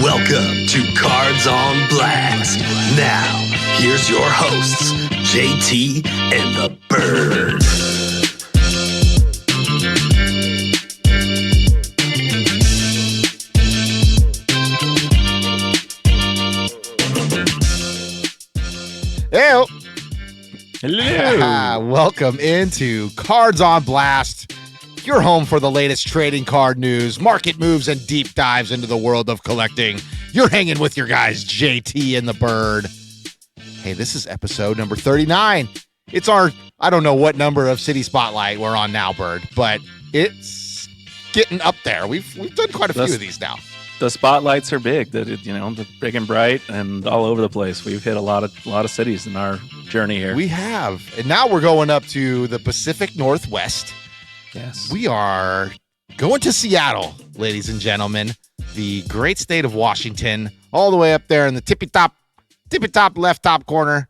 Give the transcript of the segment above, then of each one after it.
Welcome to Cards on Blast. Now, here's your hosts, JT and the Bird. Hey, hello. welcome into Cards on Blast, your home for the latest trading card news, market moves, and deep dives into the world of collecting. You're hanging with your guys, JT and the Bird. Hey, this is episode number 39. It's our, I don't know what number of City Spotlight we're on now, Bird, but it's getting up there. We've done quite a few of these now. The spotlights are big. They're big and bright and all over the place. We've hit a lot of cities in our journey here. We have, and now we're going up to the Pacific Northwest. Yes, We are going to Seattle, ladies and gentlemen, the great state of Washington, all the way up there in the tippy top left top corner.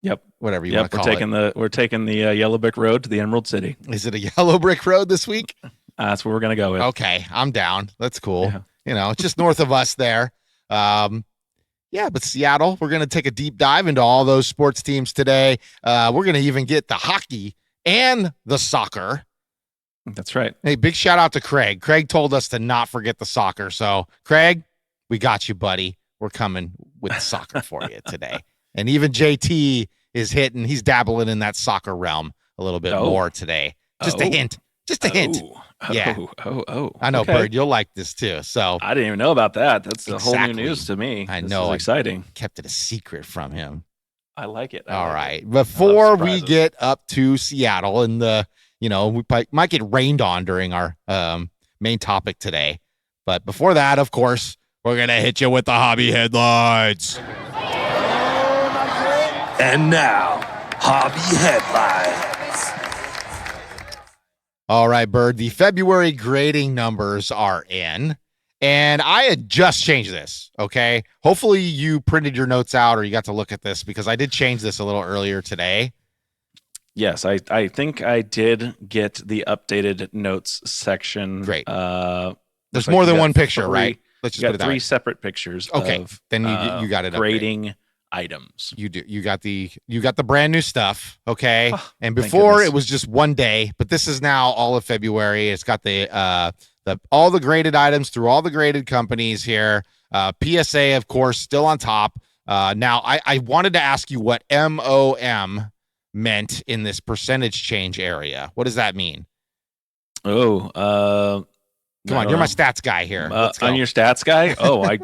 Yep, whatever you want to call it. We're taking the Yellow Brick Road to the Emerald City. Is it a yellow brick road this week? That's what we're gonna go with. Okay, I'm down. That's cool. Yeah. You know, it's just north of us there. Yeah, but Seattle, we're going to take a deep dive into all those sports teams today. We're going to even get the hockey and the soccer. That's right. Hey, big shout out to Craig. Craig told us to not forget the soccer. So, Craig, we got you, buddy. We're coming with the soccer for you today. And even JT is hitting. He's dabbling in that soccer realm a little bit more today. Just a hint. Just a hint. Yeah. I know, okay. Bird, you'll like this too. So I didn't even know about that. That's a whole new news to me. I know. This is exciting. Kept it a secret from him. I like it. All right. Before we get up to Seattle and we might get rained on during our main topic today. But before that, of course, we're going to hit you with the hobby headlines. And now, hobby headlines. All right, Bird, the February grading numbers are in, and I had just changed this, okay? Hopefully you printed your notes out or you got to look at this because I did change this a little earlier today. Yes, I think I did get the updated notes section. Great. There's more than one picture, right? Let's just put it that way. 3 separate pictures. Okay, of, then you got it. Grading items. You do. You got the brand new stuff. Okay. And before it was just one day, but this is now all of February. It's got all the graded items through all the graded companies here. PSA, of course, still on top. Now I wanted to ask you what MOM meant in this percentage change area. What does that mean? Come on, you're my stats guy here. I'm your stats guy? Oh, I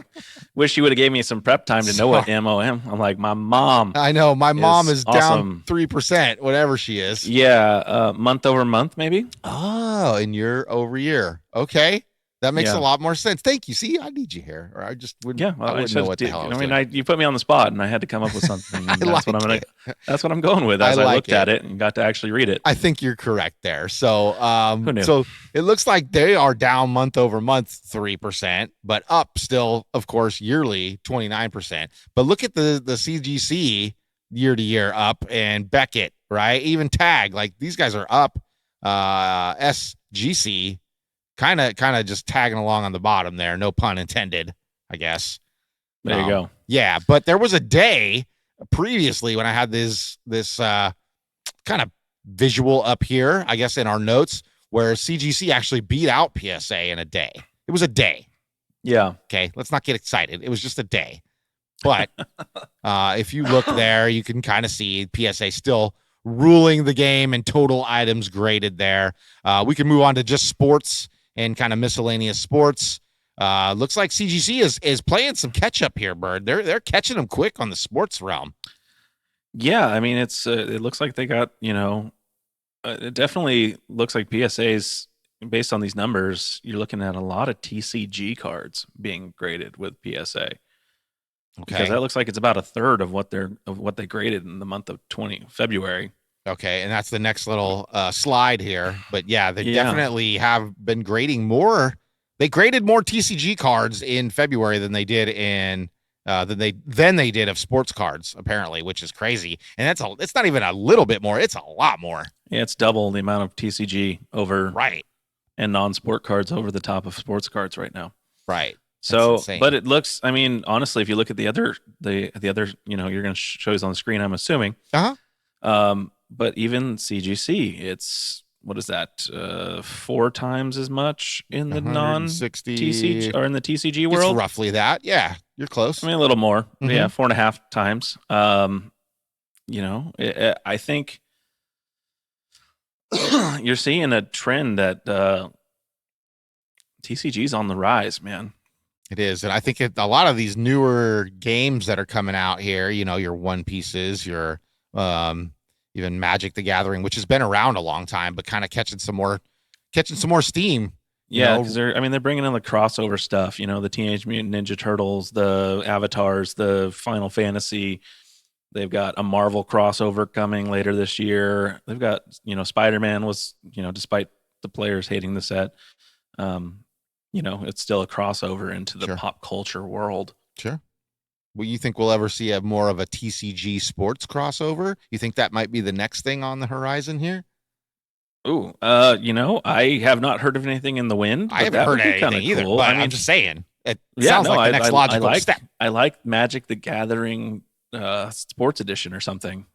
wish you would have gave me some prep time to know what MOM. I'm like, my mom. I know. My mom is awesome. Down 3%, whatever she is. Yeah, month over month, maybe. Oh, and year over year. Okay. That makes a lot more sense. Thank you. See, I need you here. Or I just wouldn't, I wouldn't know what the hell I was doing. You put me on the spot, and I had to come up with something. That's what I'm going with as I looked at it and got to actually read it. I think you're correct there. So, so it looks like they are down month over month 3%, but up still, of course, yearly 29%. But look at the CGC year to year up, and Beckett, right? Even Tag, like these guys are up. SGC. Kind of just tagging along on the bottom there. No pun intended, I guess. There you go. Yeah, but there was a day previously when I had this kind of visual up here, I guess, in our notes, where CGC actually beat out PSA in a day. It was a day. Yeah. Okay, let's not get excited. It was just a day. But if you look there, you can kind of see PSA still ruling the game and total items graded there. We can move on to just sports and kind of miscellaneous sports. Looks like CGC is playing some catch up here, Bird. They're catching them quick on the sports realm. Yeah, I mean it looks like they got, it definitely looks like PSA's based on these numbers, you're looking at a lot of TCG cards being graded with PSA. Okay. Because that looks like it's about a third of what they graded in the month of February. Okay, and that's the next little slide here. But yeah, they definitely have been grading more. They graded more TCG cards in February than they did than they did of sports cards, apparently, which is crazy. And it's not even a little bit more; it's a lot more. Yeah, it's double the amount of TCG over right, and non-sport cards over the top of sports cards right now. Right. So, insane. but it looks. I mean, honestly, if you look at the other, you're going to show us on the screen. I'm assuming. But even CGC, it's what is that? 4 times as much in the non-TCG or in the TCG world. It's roughly that. Yeah, you're close. I mean, a little more. Yeah, 4.5 times. I think you're seeing a trend that TCG's on the rise, man. It is. And I think a lot of these newer games that are coming out here, your One Pieces, your even Magic the Gathering, which has been around a long time, but kind of catching some more steam. Yeah, because they're bringing in the crossover stuff, the Teenage Mutant Ninja Turtles, the Avatars, the Final Fantasy. They've got a Marvel crossover coming later this year. They've got, Spider-Man was, despite the players hating the set, it's still a crossover into the pop culture world. Sure. Well, you think we'll ever see more of a TCG sports crossover? You think that might be the next thing on the horizon here? Ooh, I have not heard of anything in the wind. I haven't heard anything either. Cool. But I'm just saying, it sounds like the next logical step. I like Magic the Gathering Sports Edition or something.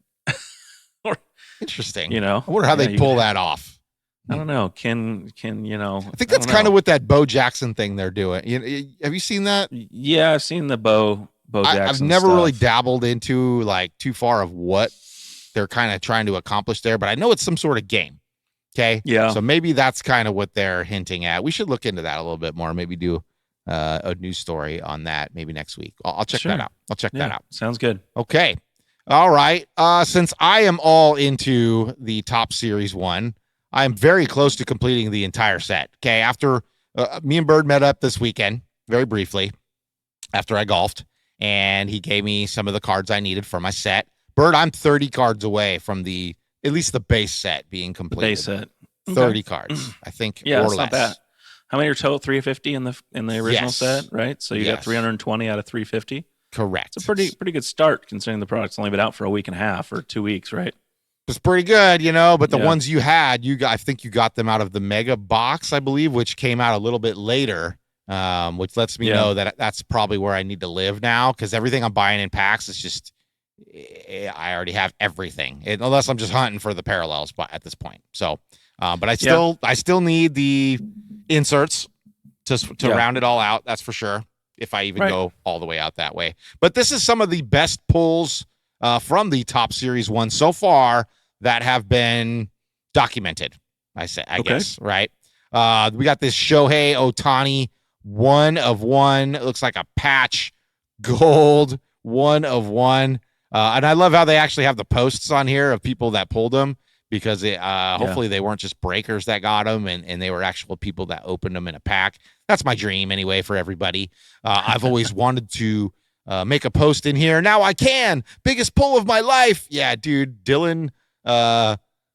Interesting. I wonder how they pull that off. I don't know. Can I think that's kind of what that Bo Jackson thing they're doing. Have you seen that? Yeah, I've seen the Bo Jackson. I've never really dabbled into like too far of what they're kind of trying to accomplish there, but I know it's some sort of game. Okay. Yeah. So maybe that's kind of what they're hinting at. We should look into that a little bit more. Maybe do a news story on that maybe next week. I'll check that out. That out. Sounds good. Okay. All right. Since I am all into the Top Series 1, I'm very close to completing the entire set. Okay. After me and Bird met up this weekend, very briefly, after I golfed, and he gave me some of the cards I needed for my set. Bird, I'm 30 cards away from at least the base set being completed. Base set. 30 cards, I think, yeah, or that's less. Not bad. How many are total? 350 in the original set, right? So you got 320 out of 350. Correct. It's a pretty good start considering the product's only been out for a week and a half or 2 weeks, right? It's pretty good, but the ones you had, I think you got them out of the mega box, I believe, which came out a little bit later, which lets me know that that's probably where I need to live now, because everything I'm buying in packs is just, I already have everything, unless I'm just hunting for the parallels at this point. So, but I still need the inserts to round it all out. That's for sure. If I even go all the way out that way. But this is some of the best pulls from the Top Series 1 so far that have been documented. I guess, right? We got this Shohei Ohtani 1 of 1. It looks like a patch gold 1 of 1. And I love how they actually have the posts on here of people that pulled them, because hopefully they weren't just breakers that got them, and they were actual people that opened them in a pack. That's my dream anyway for everybody. I've always wanted to make a post in here. Now I can. Biggest pull of my life. Yeah, dude. Dylan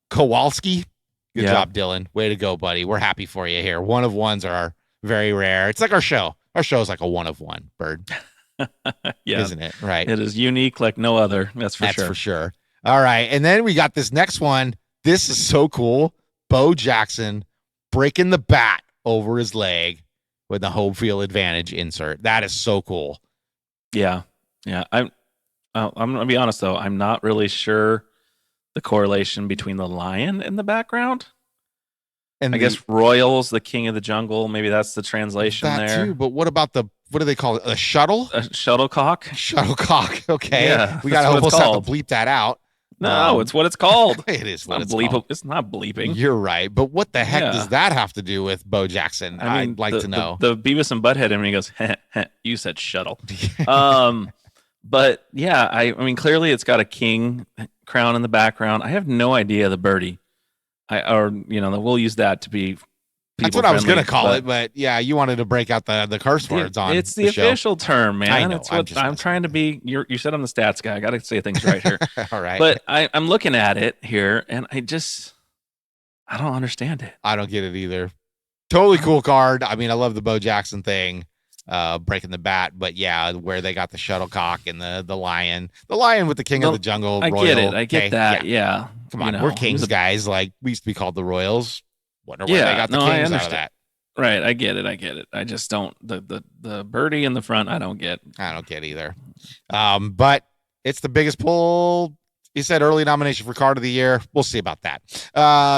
Kowalski. Good job, Dylan. Way to go, buddy. We're happy for you here. 1 of 1s are very rare. It's like our show. Our show is like a 1 of 1, Bird. Isn't it? Right. It is unique like no other. That's for sure. All right. And then we got this next one. This is so cool. Bo Jackson breaking the bat over his leg with the home field advantage insert. That is so cool. Yeah. I'm gonna be honest though. I'm not really sure the correlation between the lion in the background. And I guess Royals, the king of the jungle. Maybe that's the translation there. Too, but what about what do they call it? A shuttle? A shuttlecock? Shuttlecock. Okay. Yeah, we got to almost have to bleep that out. No, it's what it's called. It is what it's called. called. It's not bleeping. You're right. But what the heck does that have to do with Bo Jackson? I mean, I'd like to know. The Beavis and Butthead in me goes, you said shuttle. But yeah, I mean, clearly it's got a king crown in the background. I have no idea the birdie. We'll use that to be. That's what I was going to call it, but yeah, you wanted to break out the curse words on it's the official term, man. I know, it's what I'm trying to be. You said I'm the stats guy. I got to say things right here. All right. But I'm looking at it here, and I don't understand it. I don't get it either. Totally cool card. I mean, I love the Bo Jackson thing, breaking the bat, but yeah, where they got the shuttlecock and the lion with the king of the jungle. I get it. I get that. Yeah. Come on, we're kings, guys. Like we used to be called the Royals. Wonder where they got the kings out of that. Right, I get it. I just don't the birdie in the front. I don't get. I don't get either. But it's the biggest pull. He said early nomination for card of the year. We'll see about that.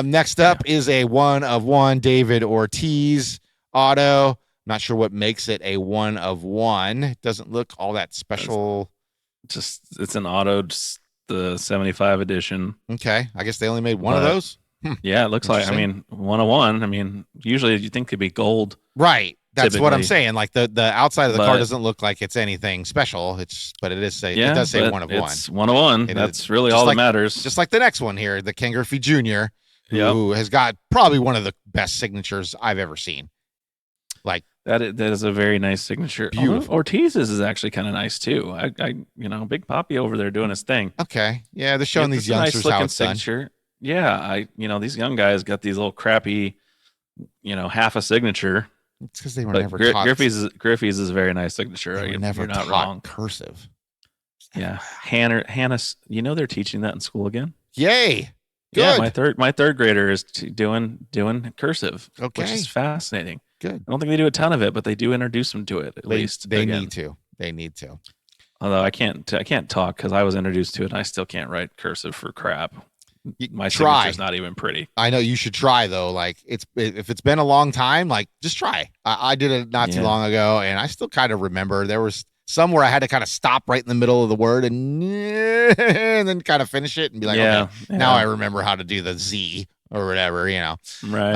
Next up is a 1 of 1 David Ortiz auto. Not sure what makes it a 1 of 1. It doesn't look all that special. It's an auto, just the 75 edition. Okay, I guess they only made one of those. Yeah, it looks like. I mean, 1 of 1. I mean, usually you think it'd be gold. Right. That's what I'm typically. saying. Like the outside of the But- card doesn't look like it's anything special. But it does say but 1 of 1. It's 1 of 1. It That's is. really Just all like- that matters. Just like the next one here, the Ken Griffey Jr., Yep. who has got probably one of the best signatures I've ever seen. Like That is a very nice signature. Beautiful. Although Ortiz's is actually kind of nice too. Big Poppy over there doing his thing. okay, yeah, they're showing these It's a nice youngsters how looking it's done. signature. Yeah, these young guys got these little crappy, half a signature. It's because they were But never taught. Griffey's is a very nice signature. They were You're never not taught wrong. cursive. Yeah, Hannah. They're teaching that in school again. Yay! Good. Yeah, my third grader is doing cursive, Okay. which is fascinating. Good. I don't think they do a ton of it, but they do introduce them to it at least. They again. need to. They need to. Although I can't talk because I was introduced to it and I still can't write cursive for crap. My Try. signature's not even pretty. I know you should try though. Like if it's been a long time, like just try. I did it not too Yeah. long ago, and I still kind of remember there was some where I had to kind of stop right in the middle of the word and then kind of finish it and be like, okay, now I remember how to do the Z or whatever, Right.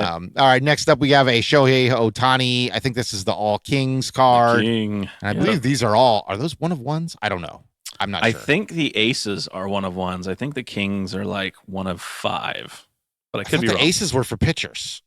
All right, next up we have a Shohei Ohtani. I think this is the All Kings card, King. and I Yeah. believe these are those 1 of 1s? I don't know. I'm not I sure. think the aces are 1 of 1s. I think the kings are like 1 of 5, but I I could thought be the wrong. aces were for pitchers.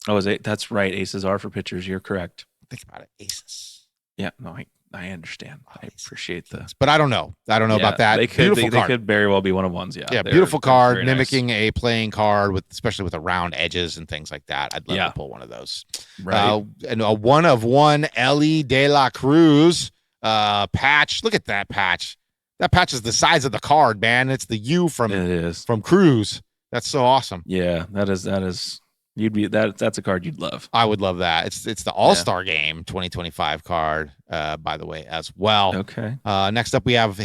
Oh, that's right. Aces are for pitchers. You're correct. Think about it, aces. Yeah, no, I understand. I appreciate the. But I don't know. I don't know about that. They could, Beautiful they card. could very well be 1 of 1s. Yeah. Yeah, they're- beautiful they're card, very nice. mimicking a playing card especially with the round edges and things like that. I'd love Yeah. to pull one of those. Right. And a 1 of 1 Ellie De La Cruz patch. Look at that patch. That patch is the size of the card, man. It's the U it is. from Cruz. That's so awesome. Yeah, that is. That's a card you'd love. I would love that. It's the All-Star Game 2025 card, by the way, as well. Okay. Next up, we have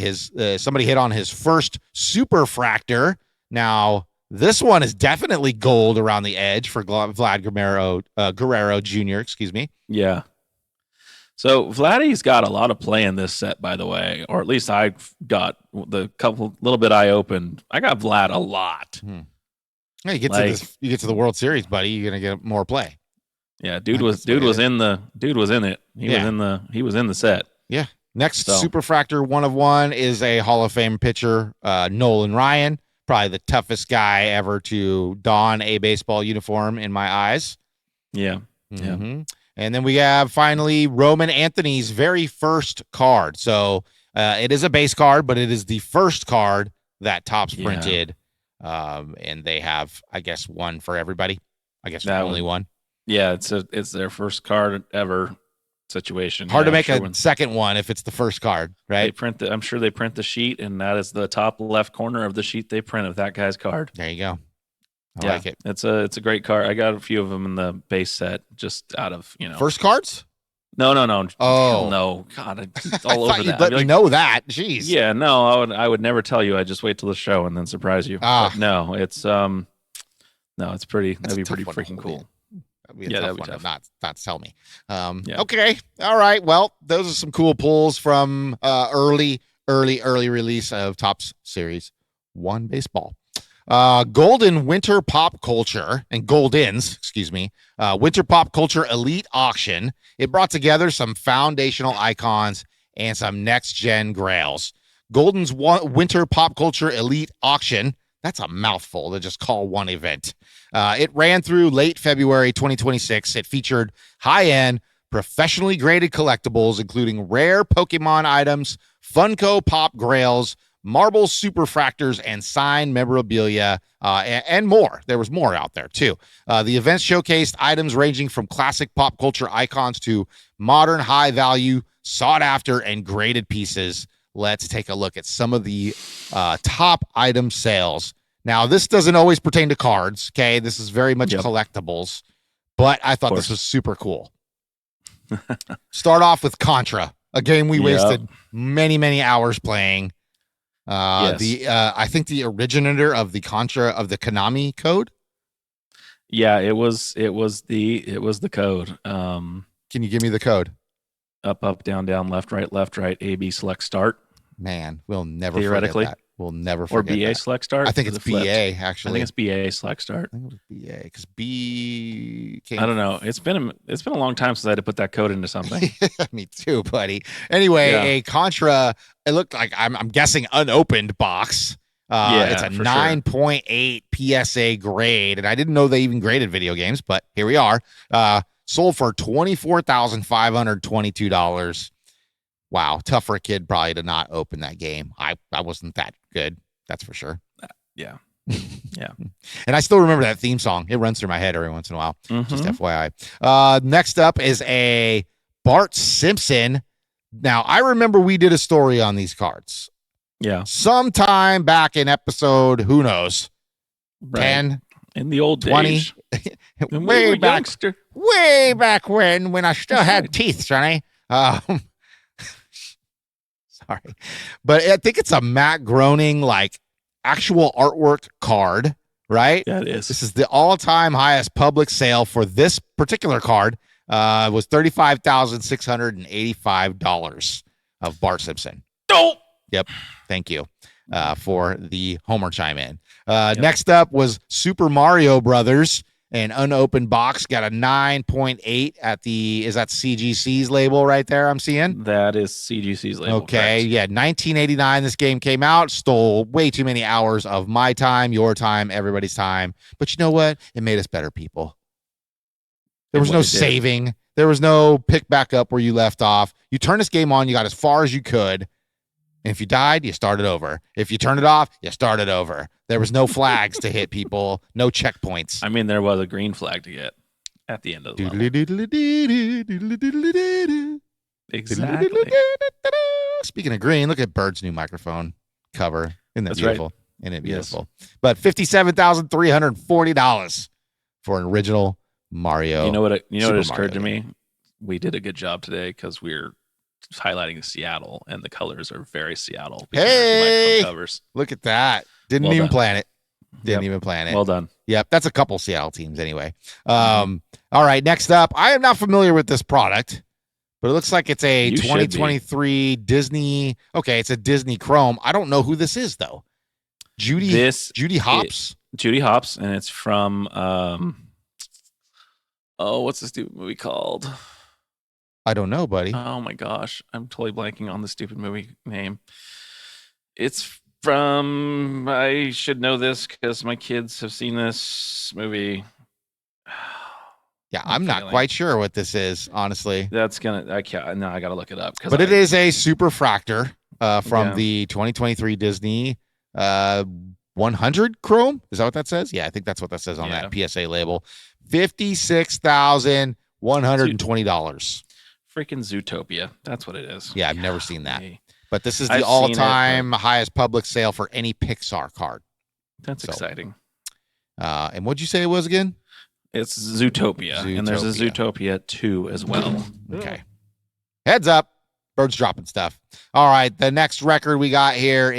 somebody hit on his first Superfractor. Now, this one is definitely gold around the edge for Vlad Guerrero Jr., excuse me. Yeah. So Vladdy's got a lot of play in this set, by the way, or at least I got the little bit I opened. I got Vlad a lot. Yeah, you get to the World Series, buddy. You're gonna get more play. Yeah, That's what it was is. in it. He was in the set. Yeah. Next So- Superfractor 1 of 1 is a Hall of Fame pitcher, Nolan Ryan, probably the toughest guy ever to don a baseball uniform in my eyes. Yeah. Yeah. Mhm. And then we have finally Roman Anthony's very first card. So it is a base card, but it is the first card that Topps Yeah. printed. And they have, I guess, one for everybody. I guess That only one. Yeah, it's their first card ever situation. Hard Yeah, to make I'm a sure when second one if it's the first card, they right? I'm sure they print the sheet, and that is the top left corner of the sheet they print of that guy's card. There you go. I Yeah, like it. It's a great card. I got a few of them in the base set, just out of First cards? No. Oh. Hell no! God, it's I all thought over you'd that. let I'd me be know that. Jeez. Yeah, no, I would never tell you. I just wait till the show and then surprise you. Ah. But no, it's it's pretty. That's That'd be a tough pretty one to freaking hold in. cool. That'd be a Yeah, tough that'd be one to tough. not tell me. Yeah. Okay. All right. Well, those are some cool pulls from early release of Topps Series 1 baseball. Golden Winter Pop Culture and Goldens, excuse me, Winter Pop Culture Elite Auction. It brought together some foundational icons and some next-gen grails. Golden's Winter Pop Culture Elite Auction. That's a mouthful to just call one event. It ran through late February 2026. It featured high-end, professionally graded collectibles, including rare Pokemon items, Funko Pop Grails, marble superfractors, and signed memorabilia, and more. There was more out there, too. The event showcased items ranging from classic pop culture icons to modern, high-value, sought-after, and graded pieces. Let's take a look at some of the top item sales. Now, this doesn't always pertain to cards, okay? This is very much Yep. collectibles. but I thought this course. was super cool. Start off with Contra, a game we wasted many hours playing. Yes. I think the originator of the Contra of the Konami code. Yeah, it was the code. Can you give me the code? Up, down, left, right, A, B, select, start. Man, we'll never Theoretically. forget that. We'll never forget Or BA that. select start. I think it's flipped? BA actually. I think it's BA select start. I think it was BA because B came. I don't know. It's been a long time since I had to put that code into something. Me too, buddy. Anyway, a Contra. It looked like I'm guessing unopened box. It's a 9.8 PSA grade, and I didn't know they even graded video games, but here we are. Sold for $24,522. Wow, tough for a kid probably to not open that game. I wasn't that good, that's for sure. Yeah. And I still remember that theme song. It runs through my head every once in a while. Just FYI. Next up is a Bart Simpson. Now, I remember we did a story on these cards. Yeah. Sometime back in episode, who knows, 10, in the old 20, days. way back when I still had teeth, Sonny. Sorry, but I think it's a Matt Groening like actual artwork card, right? Yeah, it is. This is the all-time highest public sale for this particular card. Was $35,685 of Bart Simpson. Oh, yep. Thank you for the Homer chime in. Next up was Super Mario Brothers. An unopened box, got a 9.8 at the, is that CGC's label right there I'm seeing? That is CGC's label. Okay, correct. yeah, 1989 this game came out, stole way too many hours of my time, your time, everybody's time. But you know what? It made us better people. There was no saving. There was no pick back up where you left off. You turn this game on, you got as far as you could. And if you died, you started over. If you turned it off, you started over. There was no flags to hit people, no checkpoints. I mean, there was a green flag to get at the end of the level. Exactly. Speaking of green, look at Bird's new microphone cover. Isn't that That's beautiful? right. Isn't it beautiful? Yes. But $57,340 for an original Mario. You know what just occurred to me? We did a good job today because we're highlighting Seattle, and the colors are very Seattle. Hey, covers. Look at that. Didn't even plan it. Didn't even plan it. Well done. Yep, that's a couple Seattle teams anyway. All right, next up, I am not familiar with this product, but it looks like it's a 2023 Disney. Okay, it's a Disney Chrome. I don't know who this is though. Judy Hopps. Judy Hopps, and it's from what's this stupid movie called? I don't know, buddy. Oh my gosh, I'm totally blanking on the stupid movie name. It's from, I should know this because my kids have seen this movie. Yeah, I'm not quite sure what this is, honestly. I gotta look it up. But it is a Superfractor from the 2023 Disney 100 Chrome. Is that what that says? Yeah, I think that's what that says on that PSA label. $56,120. Freaking Zootopia. That's what it is. Yeah, I've never seen that. But this is the all-time highest public sale for any Pixar card. That's exciting. And what'd you say it was again? It's Zootopia. And there's a Zootopia 2 as well. Okay. Heads up. Bird's dropping stuff. All right. The next record we got here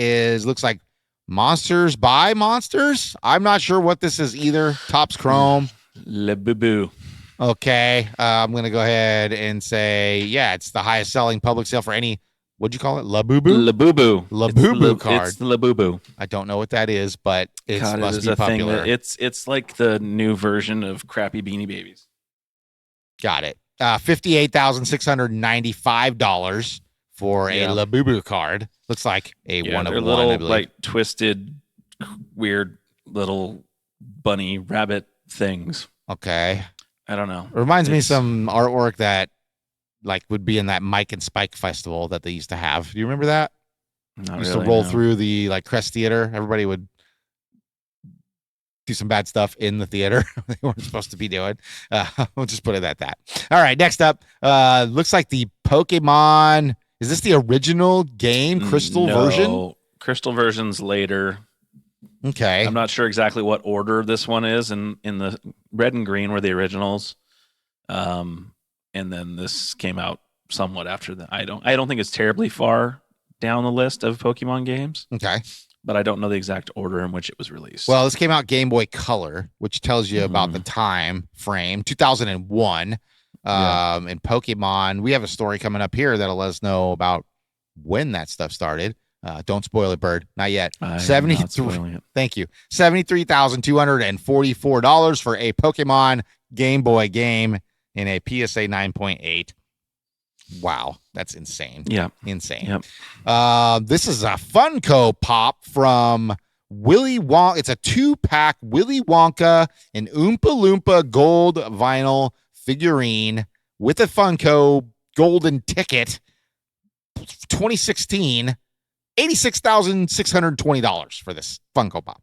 looks like Monsters by Monsters. I'm not sure what this is either. Topps Chrome. Le Boo. Okay. I'm going to go ahead and say, it's the highest selling public sale for any, what'd you call it? Labubu? Labubu card. It's the Labubu. I don't know what that is, but it must be popular. It's like the new version of crappy Beanie Babies. Got it. $58,695 for a Labubu card. Looks like a one of one. Little, I believe. like twisted, weird little bunny rabbit things. Okay. I don't know. It reminds me of some artwork that like would be in that Mike and Spike festival that they used to have. Do you remember that? Used to roll through the like Crest Theater. Everybody would do some bad stuff in the theater they weren't supposed to be doing. We'll just put it at that. All right, next up, looks like the Pokemon. Is this the original game, Crystal version? Crystal version's later. Okay. I'm not sure exactly what order this one is. And in the red and green were the originals. And then this came out somewhat after that. I don't think it's terribly far down the list of Pokemon games. Okay. But I don't know the exact order in which it was released. Well, this came out Game Boy Color, which tells you about the time frame, 2001. And Pokemon, we have a story coming up here that'll let us know about when that stuff started. Don't spoil it, Bird. Not yet. Thank you. $73,244 for a Pokemon Game Boy game in a PSA 9.8. Wow, that's insane. Yeah. Insane. Yep. This is a Funko Pop from Willy Wonka. It's a 2-pack Willy Wonka and Oompa Loompa gold vinyl figurine with a Funko golden ticket. 2016, $86,620 for this Funko Pop.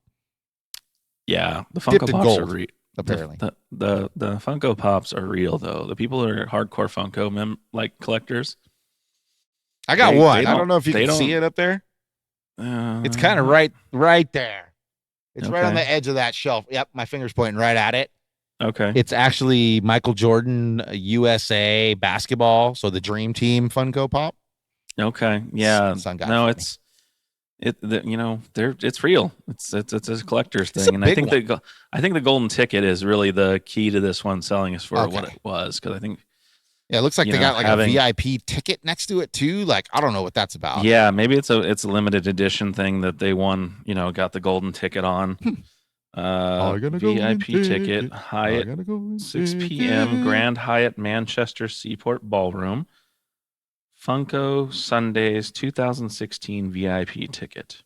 Yeah, the Funko Pops are real. Apparently, the Funko Pops are real though. The people that are hardcore Funko collectors. I got one. I don't know if you can see it up there. It's kind of right there. It's right on the edge of that shelf. Yep, my finger's pointing right at it. Okay. It's actually Michael Jordan USA basketball, so the Dream Team Funko Pop. Okay. Yeah. No, it's real. It's a collector's thing, and I think the golden ticket is really the key to this one selling is for what it was, because I think. Yeah, it looks like they got like a VIP ticket next to it too. Like, I don't know what that's about. Yeah, maybe it's a limited edition thing that they won. Got the golden ticket on. VIP ticket, Hyatt, 6 p.m. Grand Hyatt Manchester Seaport Ballroom. Funko Sundays 2016 VIP ticket.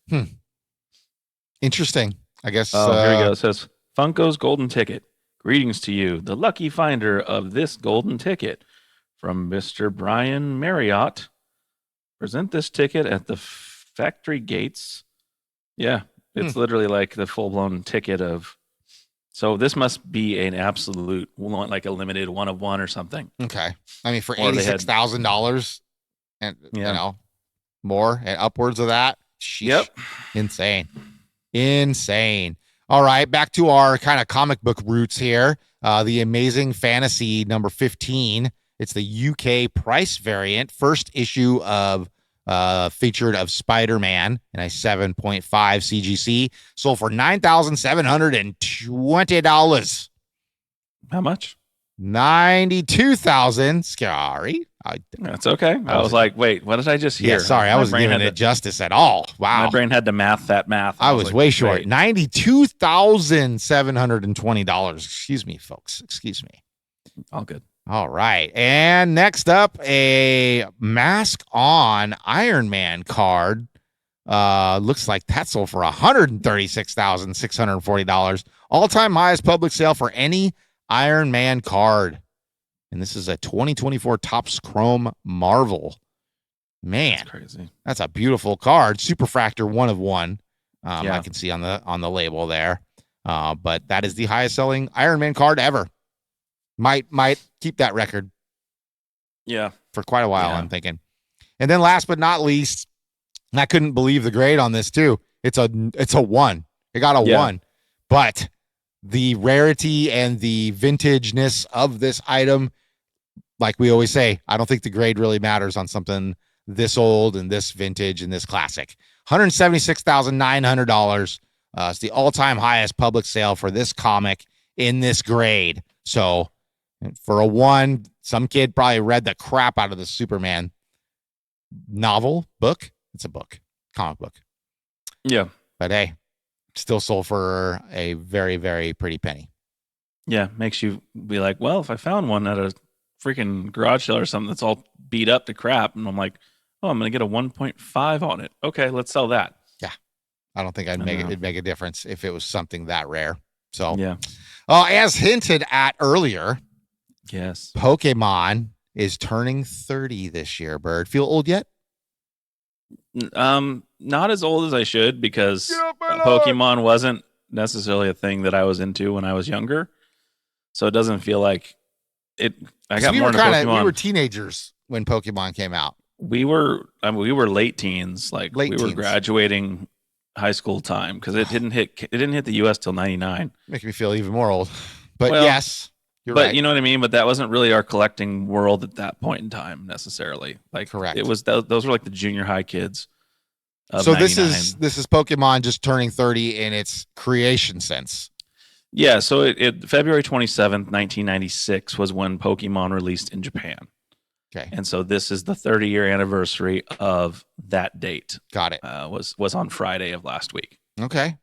Interesting. I guess. Here we go. It says Funko's golden ticket. Greetings to you, the lucky finder of this golden ticket. From Mr. Brian Marriott. Present this ticket at the factory gates. Yeah, it's literally like the full-blown ticket of. So this must be an absolute, like a limited one of one or something. Okay. I mean, for $86,000 and, more and upwards of that. Sheesh. Yep. Insane. All right. Back to our kind of comic book roots here. The Amazing Fantasy number 15. It's the UK price variant. First issue of featured of Spider-Man in a 7.5 CGC. Sold for $9,720. How much? $92,000. Scary. That's okay. I was like, wait, what did I just hear? Yeah, sorry, I wasn't giving it justice at all. Wow. My brain had to math that math. I was way short. $92,720. Excuse me, folks. Excuse me. All good. All right. And next up, a Mask On Iron Man card. Looks like that sold for $136,640. All-time highest public sale for any Iron Man card. And this is a 2024 Topps Chrome Marvel. Man, that's crazy. That's a beautiful card. Superfractor 1 of 1. I can see on the label there. But that is the highest selling Iron Man card ever. Might keep that record. Yeah. For quite a while, I'm thinking. And then last but not least, and I couldn't believe the grade on this too. It's a 1. It got a 1. But the rarity and the vintageness of this item, like we always say, I don't think the grade really matters on something this old and this vintage and this classic. $176,900. It's the all-time highest public sale for this comic in this grade. So for a 1, some kid probably read the crap out of the Superman novel book. It's a book, comic book. Yeah. But hey, still sold for a very, very pretty penny. Yeah. Makes you be like, well, if I found one at a freaking garage sale or something that's all beat up to crap, and I'm like, oh, I'm going to get a 1.5 on it. Okay, let's sell that. Yeah. I don't think it'd make a difference if it was something that rare. So, yeah. As hinted at earlier, yes, Pokemon is turning 30 this year, Bird. Feel old yet? Not as old as I should, because Pokemon wasn't necessarily a thing that I was into when I was younger. So it doesn't feel like it. I got more into Pokemon. We were teenagers when Pokemon came out. We were late teens. Like we were graduating high school time, because it didn't hit the US till 99. Making me feel even more old. But yes, You're but right. you know what I mean. But that wasn't really our collecting world at that point in time necessarily. Like, Correct. It was those were like the junior high kids. Of So 99. this is Pokemon just turning 30 in its creation sense. Yeah. So it February 27th, 1996 was when Pokemon released in Japan. Okay. And so this is the 30-year anniversary of that date. Got it. Was on Friday of last week. Okay.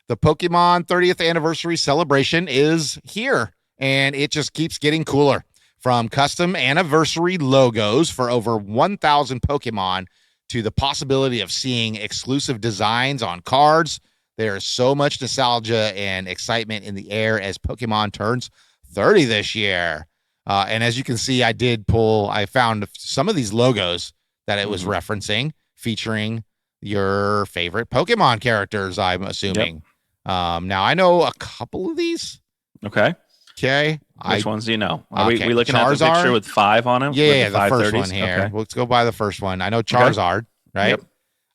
The Pokemon 30th anniversary celebration is here, and it just keeps getting cooler. From custom anniversary logos for over 1,000 Pokemon to the possibility of seeing exclusive designs on cards, there is so much nostalgia and excitement in the air as Pokemon turns 30 this year. And as you can see, I found some of these logos that it was referencing, featuring your favorite Pokemon characters, I'm assuming. Yep. Now, I know a couple of these. Okay. Which ones do you know? Are we looking Charizard? at the picture with 5 on it? Yeah, the first one here. Okay. Let's go by the first one. I know Charizard, right? Yep.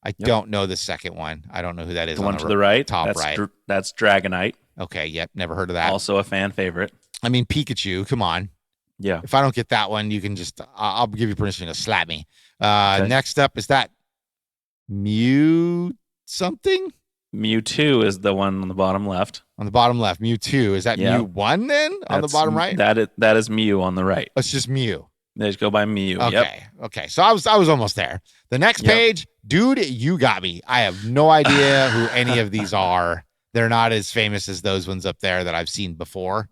I don't know the second one. I don't know who that is. The one to the right? Top right. That's Dragonite. Okay, yep. Never heard of that. Also a fan favorite. I mean, Pikachu, come on. Yeah. If I don't get that one, you can just, I'll give you permission to slap me. Next up, is that Mew something? Mewtwo is the one on the bottom left. On the bottom left, Mewtwo. Is that Mew 1 then? On the bottom right? That is Mew on the right. It's just Mew. They just go by Mew. Okay. Yep. Okay. So I was almost there. The next page, dude, you got me. I have no idea who any of these are. They're not as famous as those ones up there that I've seen before.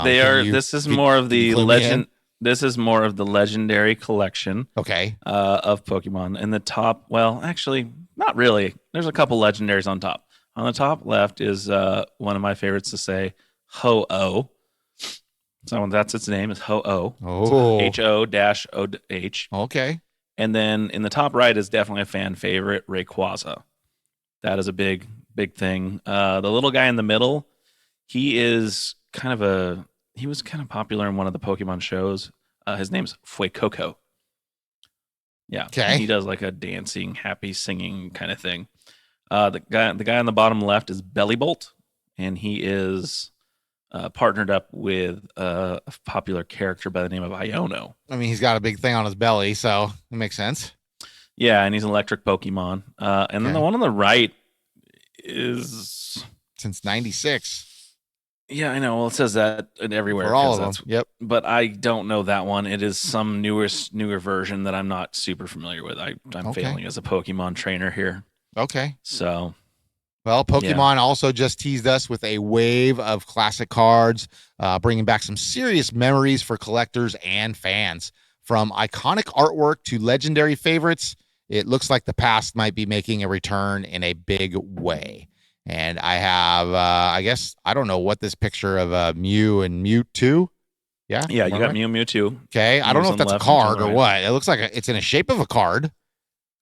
This is more of the legend. This is more of the legendary collection. Okay. Of Pokemon. In the top, well, actually, not really. There's a couple legendaries on top. On the top left is one of my favorites to say, Ho-Oh. So that's its name, is Ho-Oh. Oh. H-O-O-H. Okay. And then in the top right is definitely a fan favorite, Rayquaza. That is a big thing. The little guy in the middle, he was kind of popular in one of the Pokemon shows. His name's Fuecoco. Yeah. Okay. He does like a dancing, happy singing kind of thing. The guy on the bottom left is Bellybolt, and he is partnered up with a popular character by the name of Iono. I mean, he's got a big thing on his belly, so it makes sense. Yeah, and he's an electric Pokemon. And then the one on the right is since 96. Yeah, I know. Well, it says that everywhere. For all of them. Yep. But I don't know that one. It is some newer version that I'm not super familiar with. I'm failing as a Pokemon trainer here. Okay. So, well, Pokemon also just teased us with a wave of classic cards, bringing back some serious memories for collectors and fans. From iconic artwork to legendary favorites, it looks like the past might be making a return in a big way. And I have, I guess, I don't know what this picture of Mew and Mewtwo. Yeah. Yeah, you got Mew and Mewtwo. Okay. I don't know if that's a card or what. It looks like it's in a shape of a card.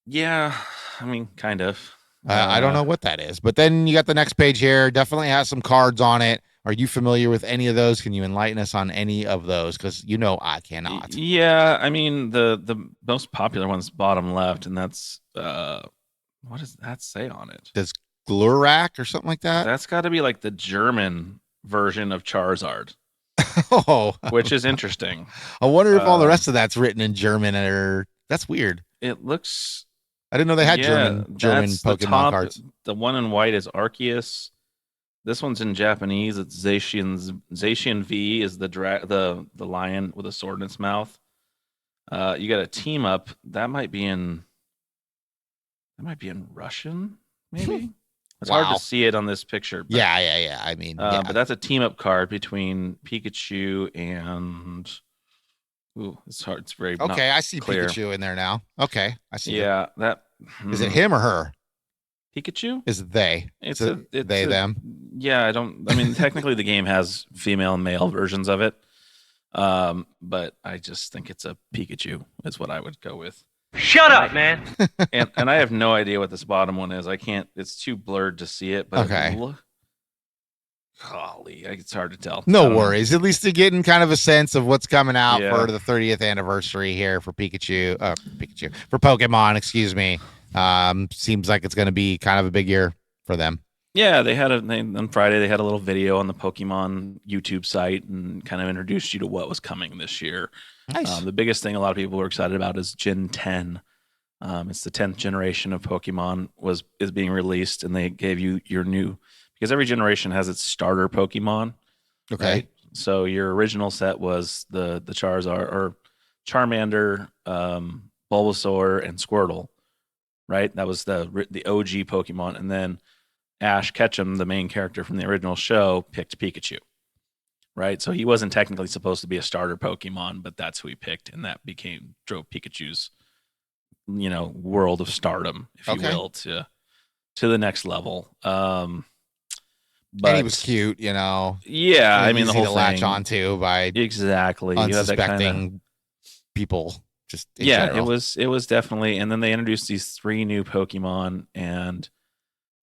Yeah. I mean, kind of. I don't know what that is. But then you got the next page here. Definitely has some cards on it. Are you familiar with any of those? Can you enlighten us on any of those? Because I cannot. Yeah. I mean, the most popular one's bottom left, and that's, what does that say on it? Does Glurak or something like that? That's got to be like the German version of Charizard. Oh, which is interesting. I wonder if all the rest of that's written in German, or that's weird. It looks. I didn't know they had German Pokemon cards. The one in white is Arceus. This one's in Japanese. It's Zacian V is the lion with a sword in its mouth. You got a team up that might be in Russian, maybe. It's hard to see it on this picture. But, yeah. I mean, but that's a team up card between Pikachu and. Ooh, it's hard. It's very okay. I see clear. Pikachu in there now. Okay, I see. Yeah, that is it. Him or her? Pikachu? Is it they? It's they them. Yeah, I mean, technically the game has female and male versions of it, but I just think it's a Pikachu is what I would go with. Shut up, man. and I have no idea what this bottom one is. I can't. It's too blurred to see it. But okay. Golly, it's hard to tell. No worries. At least you're getting kind of a sense of what's coming out for the 30th anniversary here for for Pokemon. Excuse me. Seems like it's going to be kind of a big year for them. Yeah, on Friday they had a little video on the Pokemon YouTube site and kind of introduced you to what was coming this year. Nice. The biggest thing a lot of people were excited about is Gen 10. It's the 10th generation of Pokemon is being released, and they gave you your new, because every generation has its starter Pokemon, Okay. right? So your original set was the Charizard or Charmander, Bulbasaur, and Squirtle, right? That was the OG Pokemon, and then Ash Ketchum, the main character from the original show, picked Pikachu, right? So he wasn't technically supposed to be a starter Pokemon, but that's who he picked, and that drove Pikachu's world of stardom, if you Okay. will, to the next level. And he was But cute, yeah, I mean the easy whole to latch thing onto by exactly. You have that kind of unsuspecting people, just in yeah. general. It was definitely, and then they introduced these 3 new Pokemon, and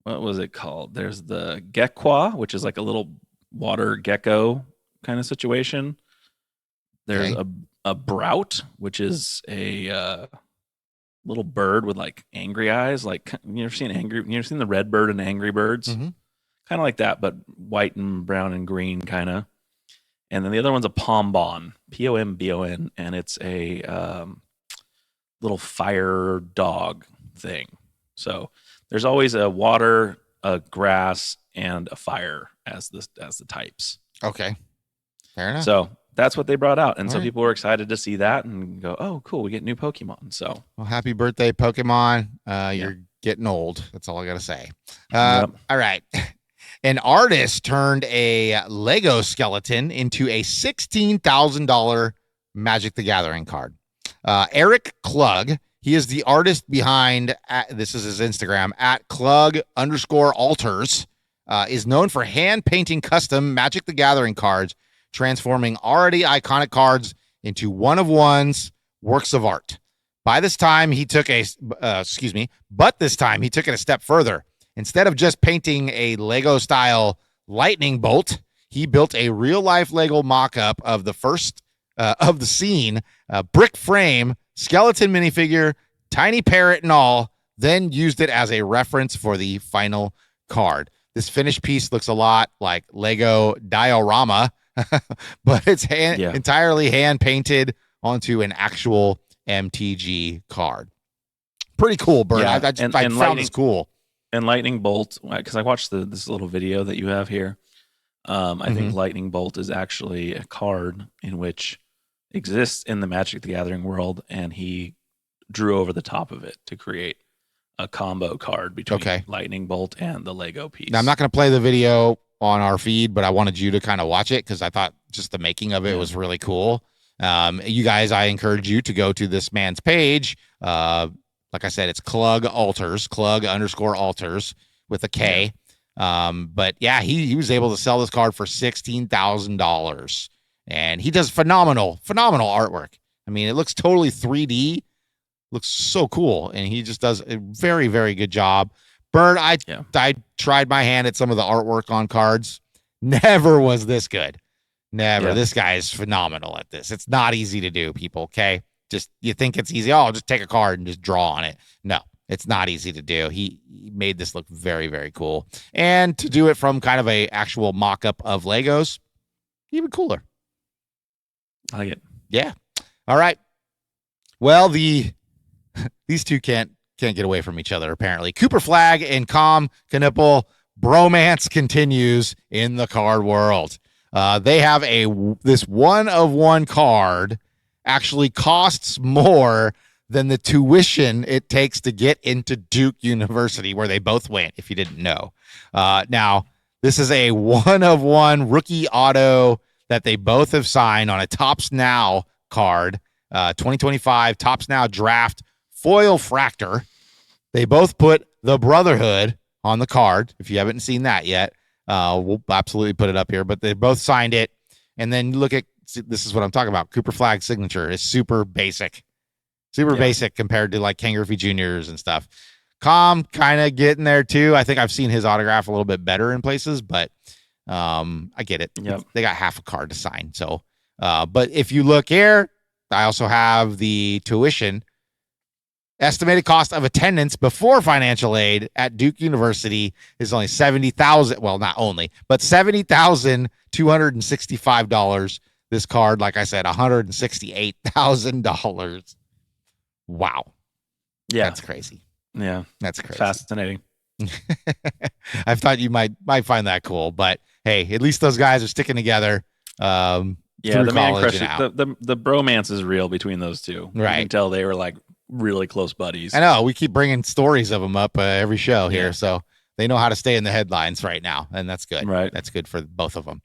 what was it called? There's the Gekwa, which is like a little water gecko kind of situation. There's Okay. a Brout, which is a little bird with like angry eyes. Like you ever seen the red bird and Angry Birds? Mm-hmm. Kind of like that, but white and brown and green kind of. And then the other one's a Pombon, Pombon, and it's a little fire dog thing. So there's always a water, a grass, and a fire as the types. Okay. Fair enough. So that's what they brought out, and All so right. people were excited to see that and go, "Oh, cool, we get new Pokemon." So Well, happy birthday, Pokemon. yeah, You're getting old. That's all I got to say. yep, All right. An artist turned a Lego skeleton into a $16,000 Magic the Gathering card. Eric Klug, he is the artist behind, this is his Instagram, at Klug_alters, is known for hand painting custom Magic the Gathering cards, transforming already iconic cards into one-of-ones works of art. But this time he took it a step further. Instead of just painting a Lego style lightning bolt, he built a real life Lego mock-up of the first of the scene, brick frame, skeleton minifigure, tiny parrot and all, then used it as a reference for the final card. This finished piece looks a lot like Lego diorama, but it's entirely hand painted onto an actual MTG card. Pretty cool, Bert. yeah. I found this cool. And Lightning Bolt, because I watched this little video that you have here. I think Lightning Bolt is actually a card in which exists in the Magic the Gathering world, and he drew over the top of it to create a combo card between Lightning Bolt and the Lego piece. Now, I'm not going to play the video on our feed, but I wanted you to kind of watch it because I thought just the making of it was really cool. You guys, I encourage you to go to this man's page. Like I said, it's Klug_alters with a K. But yeah, he was able to sell this card for $16,000, and he does phenomenal artwork. I mean, it looks totally 3D, looks so cool, and he just does a very, very good job. Bird, I tried my hand at some of the artwork on cards. Never was this good. Never. Yeah. This guy is phenomenal at this. It's not easy to do, people. Okay. Just, you think it's easy. Oh, I'll just take a card and just draw on it. No, it's not easy to do. He made this look very, very cool. And to do it from kind of a actual mock-up of Legos, even cooler. I like it. Yeah. All right. Well, these two can't get away from each other, apparently. Cooper Flag and Com Knipple bromance continues in the card world. They have this one-of-one card actually costs more than the tuition it takes to get into Duke University, where they both went, if you didn't know. Now, this is a one-of-one rookie auto that they both have signed on a Topps Now card, 2025 Topps Now Draft Foil Fractor. They both put the Brotherhood on the card. If you haven't seen that yet, we'll absolutely put it up here, but they both signed it. And then look at, this is what I'm talking about. Cooper Flag signature is super basic compared to like Ken Griffey Jr.'s and stuff. Com kind of getting there too. I think I've seen his autograph a little bit better in places, but I get it. Yep. They got half a card to sign. So, but if you look here, I also have the tuition. Estimated cost of attendance before financial aid at Duke University is only $70,000. Well, not only, but $70,265. This card, like I said, $168,000. Wow. Yeah. That's crazy. Yeah. That's crazy. Fascinating. I thought you might find that cool, but hey, at least those guys are sticking together. Yeah, the man crush, the bromance is real between those two. Right. You can tell they were like really close buddies. I know. We keep bringing stories of them up every show here, so they know how to stay in the headlines right now, and that's good. Right. That's good for both of them.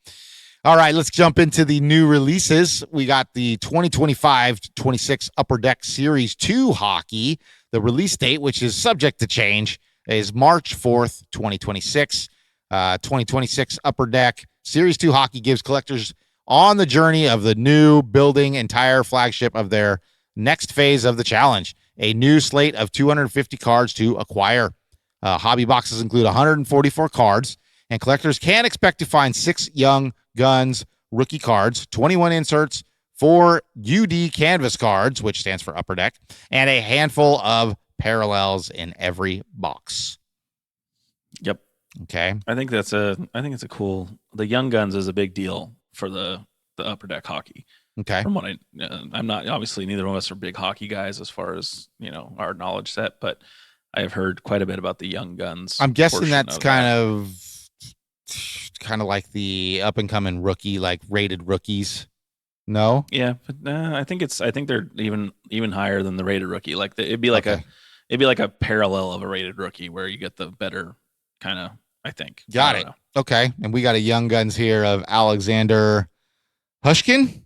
All right, let's jump into the new releases. We got the 2025-26 Upper Deck Series 2 hockey. The release date, which is subject to change, is March 4th, 2026. 2026 Upper Deck Series 2 hockey gives collectors on the journey of the new building entire flagship of their next phase of the challenge. A new slate of 250 cards to acquire. Hobby boxes include 144 cards, and collectors can expect to find 6 Young Guns rookie cards, 21 inserts, 4 UD canvas cards, which stands for Upper Deck, and a handful of parallels in every box. Yep. Okay. I think it's a cool. The Young Guns is a big deal for the Upper Deck hockey. Okay. From what I'm not, obviously neither of us are big hockey guys as far as, our knowledge set, but I have heard quite a bit about the Young Guns. I'm guessing that's kind of like the up and coming rookie, like rated rookies. No. Yeah, but I think they're even higher than the rated rookie. Like it'd be like a parallel of a rated rookie where you get the better kind of. I think. Got it. Okay, and we got a Young Guns here of Alexander Hushkin.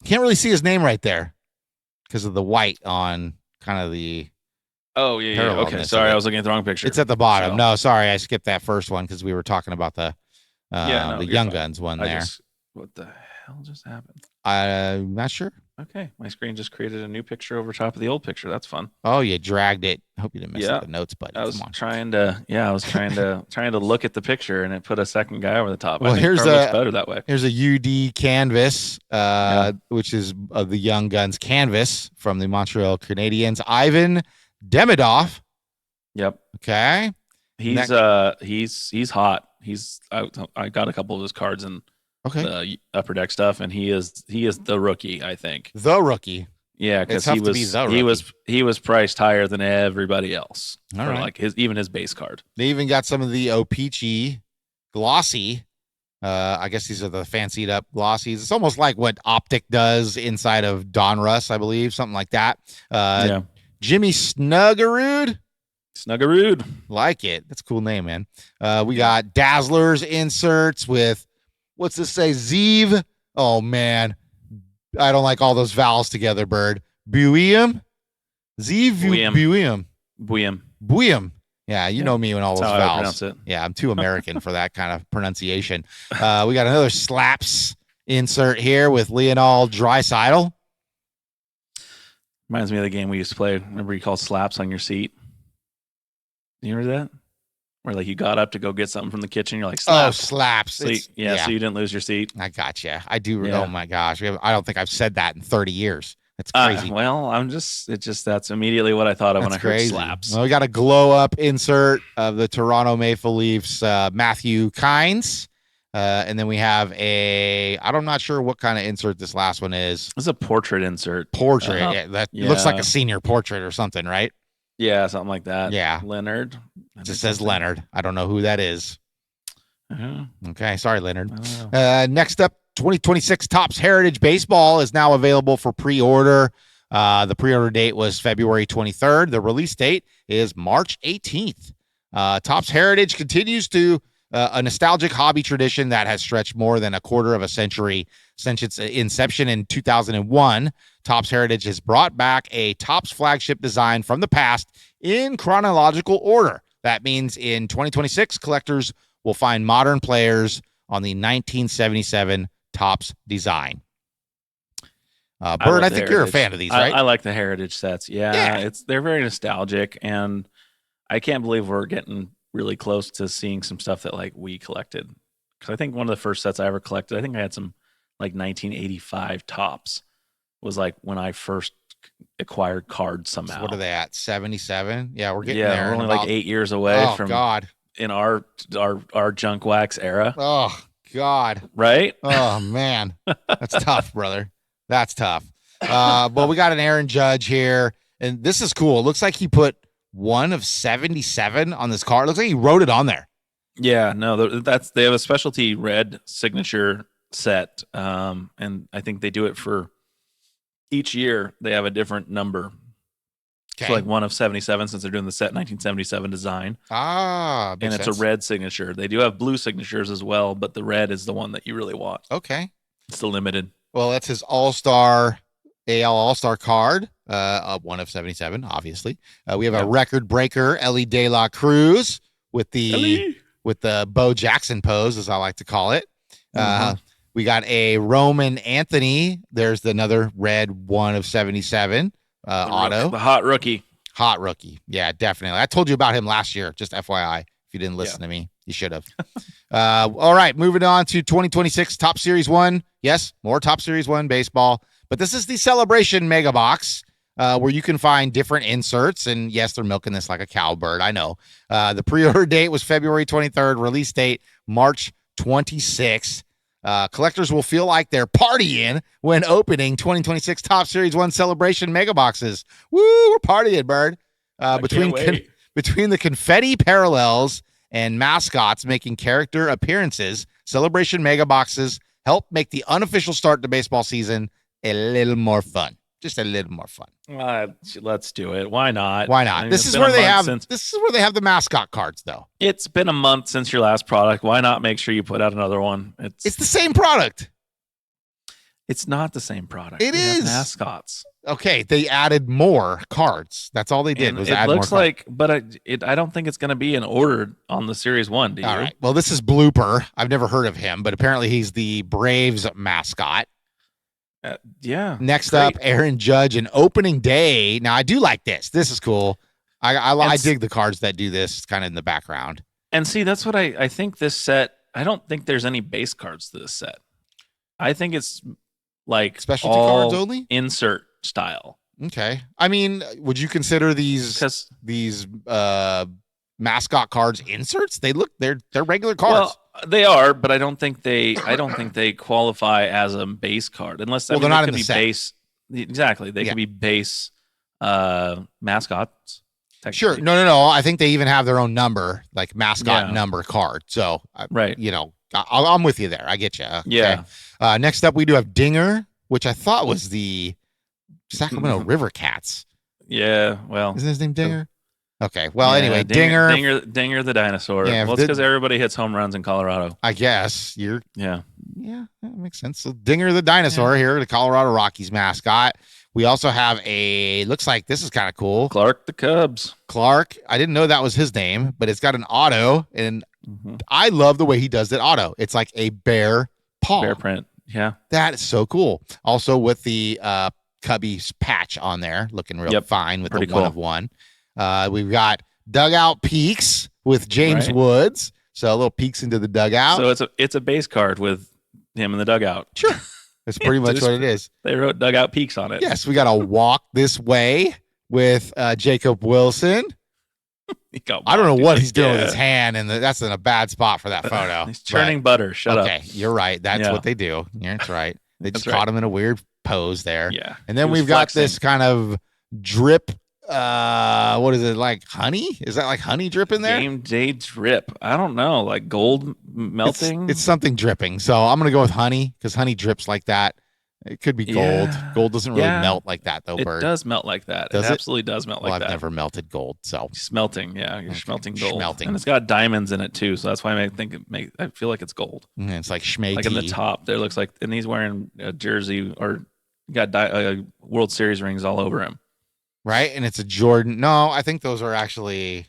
Can't really see his name right there because of the white on kind of the. Oh, yeah. Okay, sorry, I was looking at the wrong picture. It's at the bottom. So. No, sorry, I skipped that first one because we were talking about the Young Guns one there. What the hell just happened? I'm not sure. Okay, my screen just created a new picture over top of the old picture. That's fun. Oh, you dragged it. Hope you didn't mess up the notes, buddy. I was trying to look at the picture, and it put a second guy over the top. Well, I think it looks better that way. Here's a UD canvas, which is the Young Guns canvas from the Montreal Canadiens. Ivan Demidov. Yep. Okay. He's hot. I got a couple of his cards in the Upper Deck stuff, and he is the rookie, I think. The rookie. Yeah, because he was priced higher than everybody else. All right. Like his base card. They even got some of the O-Pee-Chee glossy. I guess these are the fancied up glossies. It's almost like what Optic does inside of Donruss, I believe, something like that. Jimmy Snuggerud. Like it. That's a cool name, man. We got Dazzlers inserts with, what's this say? Zeev. Oh, man. I don't like all those vowels together, Bird. Buium. Zeev. Buium. Yeah, you know me and all those vowels. I pronounce it. Yeah, I'm too American for that kind of pronunciation. We got another Slaps insert here with Leonel Draisaitl. Reminds me of the game we used to play. Remember you called slaps on your seat? You remember that? Where like you got up to go get something from the kitchen. You're like, slaps. Oh, slaps. So so you didn't lose your seat. I gotcha. I do. Yeah. Oh my gosh. I don't think I've said that in 30 years. That's crazy. That's immediately what I thought of when I heard slaps. Well, we got a glow up insert of the Toronto Maple Leafs, Matthew Kynes. And then we have I'm not sure what kind of insert this last one is. It's a portrait insert. That looks like a senior portrait or something, right? Yeah, something like that. Yeah. Leonard. It just says Leonard. I don't know who that is. Uh-huh. Okay, sorry, Leonard. Next up, 2026 Topps Heritage Baseball is now available for pre-order. The pre-order date was February 23rd. The release date is March 18th. Topps Heritage continues to a nostalgic hobby tradition that has stretched more than a quarter of a century since its inception in 2001. Topps Heritage has brought back a Topps flagship design from the past in chronological order. That means in 2026, collectors will find modern players on the 1977 Topps design. Bird, I think you're a fan of these, right? I like the Heritage sets. Yeah. They're very nostalgic, and I can't believe we're getting really close to seeing some stuff that like we collected. Because I think one of the first sets I ever collected, I think I had some like 1985 Topps. Was like when I first acquired card So somehow. what are they at? 77? Yeah, we're getting Yeah, there. we're only in like about- 8 years away Oh, from God. in our junk wax era, Oh, God. right? Oh, man. That's tough, brother. That's tough. But we got an Aaron Judge here, and this is cool. It looks like he put 1 of 77 on this card. It looks like he wrote it on there. Yeah, no, they have a specialty red signature set, and I think they do it for each year. They have a different number. Okay. So like 1 of 77 since they're doing the set 1977 design. Ah, And it's a red signature. They do have blue signatures as well, but the red is the one that you really want. Okay. It's the limited. Well, that's his All-Star, AL All-Star card, 1 of 77, obviously. We have a record breaker, Ellie De La Cruz, with the Bo Jackson pose, as I like to call it. We got a Roman Anthony. There's another red 1 of 77 auto. The hot rookie. Hot rookie. Yeah, definitely. I told you about him last year, just FYI. If you didn't listen to me, you should have. All right, moving on to 2026 Top Series 1. Yes, more Top Series 1 baseball. But this is the Celebration Mega Box, where you can find different inserts. And yes, they're milking this like a cowbird. I know. The pre-order date was February 23rd. Release date, March 26th. Collectors will feel like they're partying when opening 2026 Top Series 1 Celebration Mega Boxes. Woo, we're partying, bird. Between the confetti parallels and mascots making character appearances, Celebration Mega Boxes help make the unofficial start to baseball season a little more fun. Just a little more fun. Let's do it. Why not? Why not? I mean, This is where they have the mascot cards, though. It's been a month since your last product. Why not make sure you put out another one? It's the same product. It's not the same product. It is mascots. Okay, they added more cards. That's all they did. And was it add looks more like, but I don't think it's going to be in order on the Series 1. Do you? All right. Well, this is Blooper. I've never heard of him, but apparently he's the Braves mascot. Yeah. Next up, Aaron Judge and opening day. Now, I do like this. This is cool. I dig the cards that do this kind of in the background. And see, that's what I think this set, I don't think there's any base cards to this set. I think it's like specialty cards only? Insert style. Okay. I mean, would you consider these mascot cards inserts? They're regular cards. Well, they are, but I don't think they qualify as a base card unless they're not in the set. Base. Exactly, they could be base mascots. Sure. No. I think they even have their own number, like mascot number card. So right, I'm with you there. I get you. Okay. Yeah. Next up, we do have Dinger, which I thought was the Sacramento River Cats. Yeah. Well, isn't his name Dinger? Okay. Well, anyway, Dinger the dinosaur. Yeah, well, it's because everybody hits home runs in Colorado. I guess Yeah, that makes sense. So Dinger the dinosaur here, the Colorado Rockies mascot. We also have looks like this is kind of cool. Clark the Cubs. Clark. I didn't know that was his name, but it's got an auto, and I love the way he does that auto. It's like a bear paw. Bear print. Yeah. That is so cool. Also with the Cubbies patch on there, looking real fine with the 1 of 1. We've got dugout peeks with James Woods. So a little peeks into the dugout. So it's a base card with him in the dugout. Sure. That's pretty much what it is. They wrote dugout peaks on it. Yes, we got a walk this way with Jacob Wilson. I don't know what he's doing with his hand, and that's in a bad spot for that photo. He's churning butter. Shut up. Okay, you're right. That's what they do. Yeah, that's right. They just caught him in a weird pose there. Yeah. And then we've got this kind of drip. What is it, like honey? Is that like honey dripping there? Game day drip. I don't know, like gold melting. It's something dripping. So I'm gonna go with honey because honey drips like that. It could be gold. Gold doesn't really melt like that, though, Bird. It does melt like that. It absolutely does melt like that. I've never melted gold, so smelting. Yeah, you're smelting gold. Smelting. And it's got diamonds in it too, so that's why I feel like it's gold. It's like schmatey. Like in the top, there looks like, and he's wearing a jersey or got World Series rings all over him. Right, and it's a Jordan. No, I think those are actually.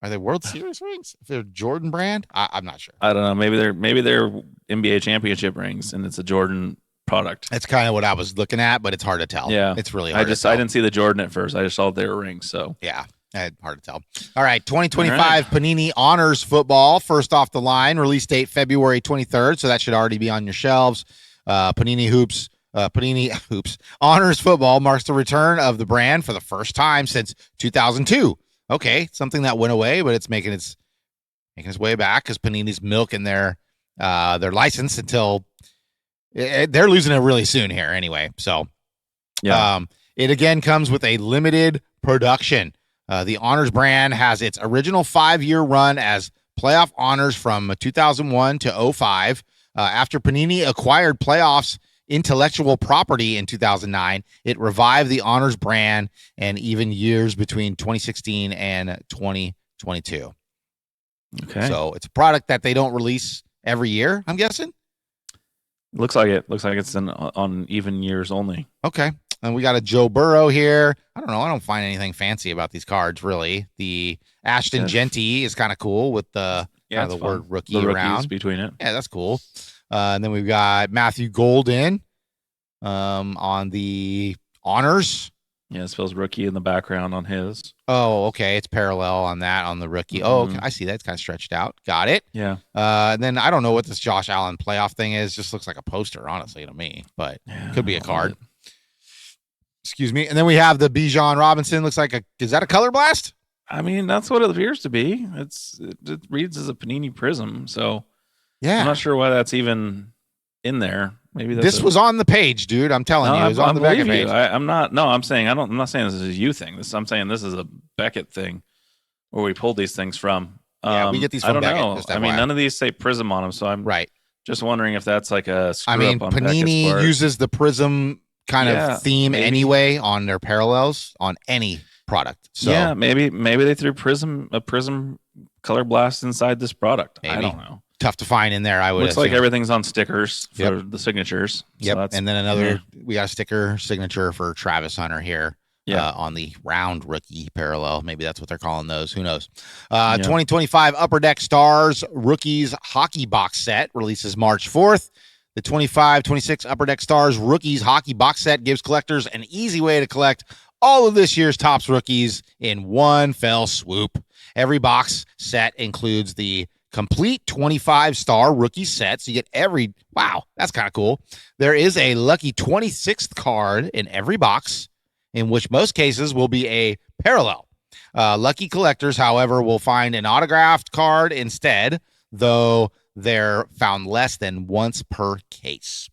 Are they World Series rings? If they're Jordan brand, I'm not sure. I don't know. Maybe they're NBA championship rings, and it's a Jordan product. That's kind of what I was looking at, but it's hard to tell. Yeah, it's really hard. I didn't see the Jordan at first. I just saw they were rings. So yeah, hard to tell. All right, 2025 Panini Honors Football. First off the line, release date February 23rd, so that should already be on your shelves. Panini Hoops Panini, Honors Football marks the return of the brand for the first time since 2002. Okay, something that went away, but it's making its way back because Panini's milking their license until they're losing it really soon here anyway. So, it again comes with a limited production. The Honors brand has its original 5-year run as playoff honors from 2001 to 05. After Panini acquired playoffs intellectual property in 2009, it revived the Honors brand and even years between 2016 and 2022. Okay. So it's a product that they don't release every year, I'm guessing. Looks like it. Looks like it's on even years only. Okay. And we got a Joe Burrow here. I don't know. I don't find anything fancy about these cards, really. The Ashton Genty is kind of cool with the the word rookie around between it. Yeah, that's cool. And then we've got Matthew Golden on the Honors. Yeah, it spells rookie in the background on his. Oh, okay. It's parallel on that on the rookie. Oh, okay. I see that. It's kind of stretched out. Got it. Yeah. And then I don't know what this Josh Allen playoff thing is. Just looks like a poster, honestly, to me. But could be a card. Excuse me. And then we have the Bijan Robinson. Looks like is that a color blast? I mean, that's what it appears to be. It reads as a Panini Prism. So yeah, I'm not sure why that's even in there. Maybe this was on the page, dude. I'm telling you, it was on the back of the page. I'm not saying I'm not saying this is a you thing. I'm saying this is a Beckett thing where we pulled these things from. Yeah, we get these from Beckett. I don't know. I mean, none of these say Prism on them. So I'm just wondering if that's like a screw up on Panini uses the Prism kind of theme anyway on their parallels on any product. So yeah, maybe they threw a Prism color blast inside this product. Maybe. I don't know. Tough to find in there. I would. Looks like everything's on stickers for the signatures. Yep. So and then we got a sticker signature for Travis Hunter here. Yeah. On the round rookie parallel. Maybe that's what they're calling those. Who knows? 2025 Upper Deck Stars Rookies Hockey Box Set releases March 4th. The 25-26 Upper Deck Stars Rookies Hockey Box Set gives collectors an easy way to collect all of this year's Topps rookies in one fell swoop. Every box set includes the complete 25-star rookie set. So you get wow, that's kind of cool. There is a lucky 26th card in every box, in which most cases will be a parallel. Lucky collectors, however, will find an autographed card instead, though they're found less than once per case.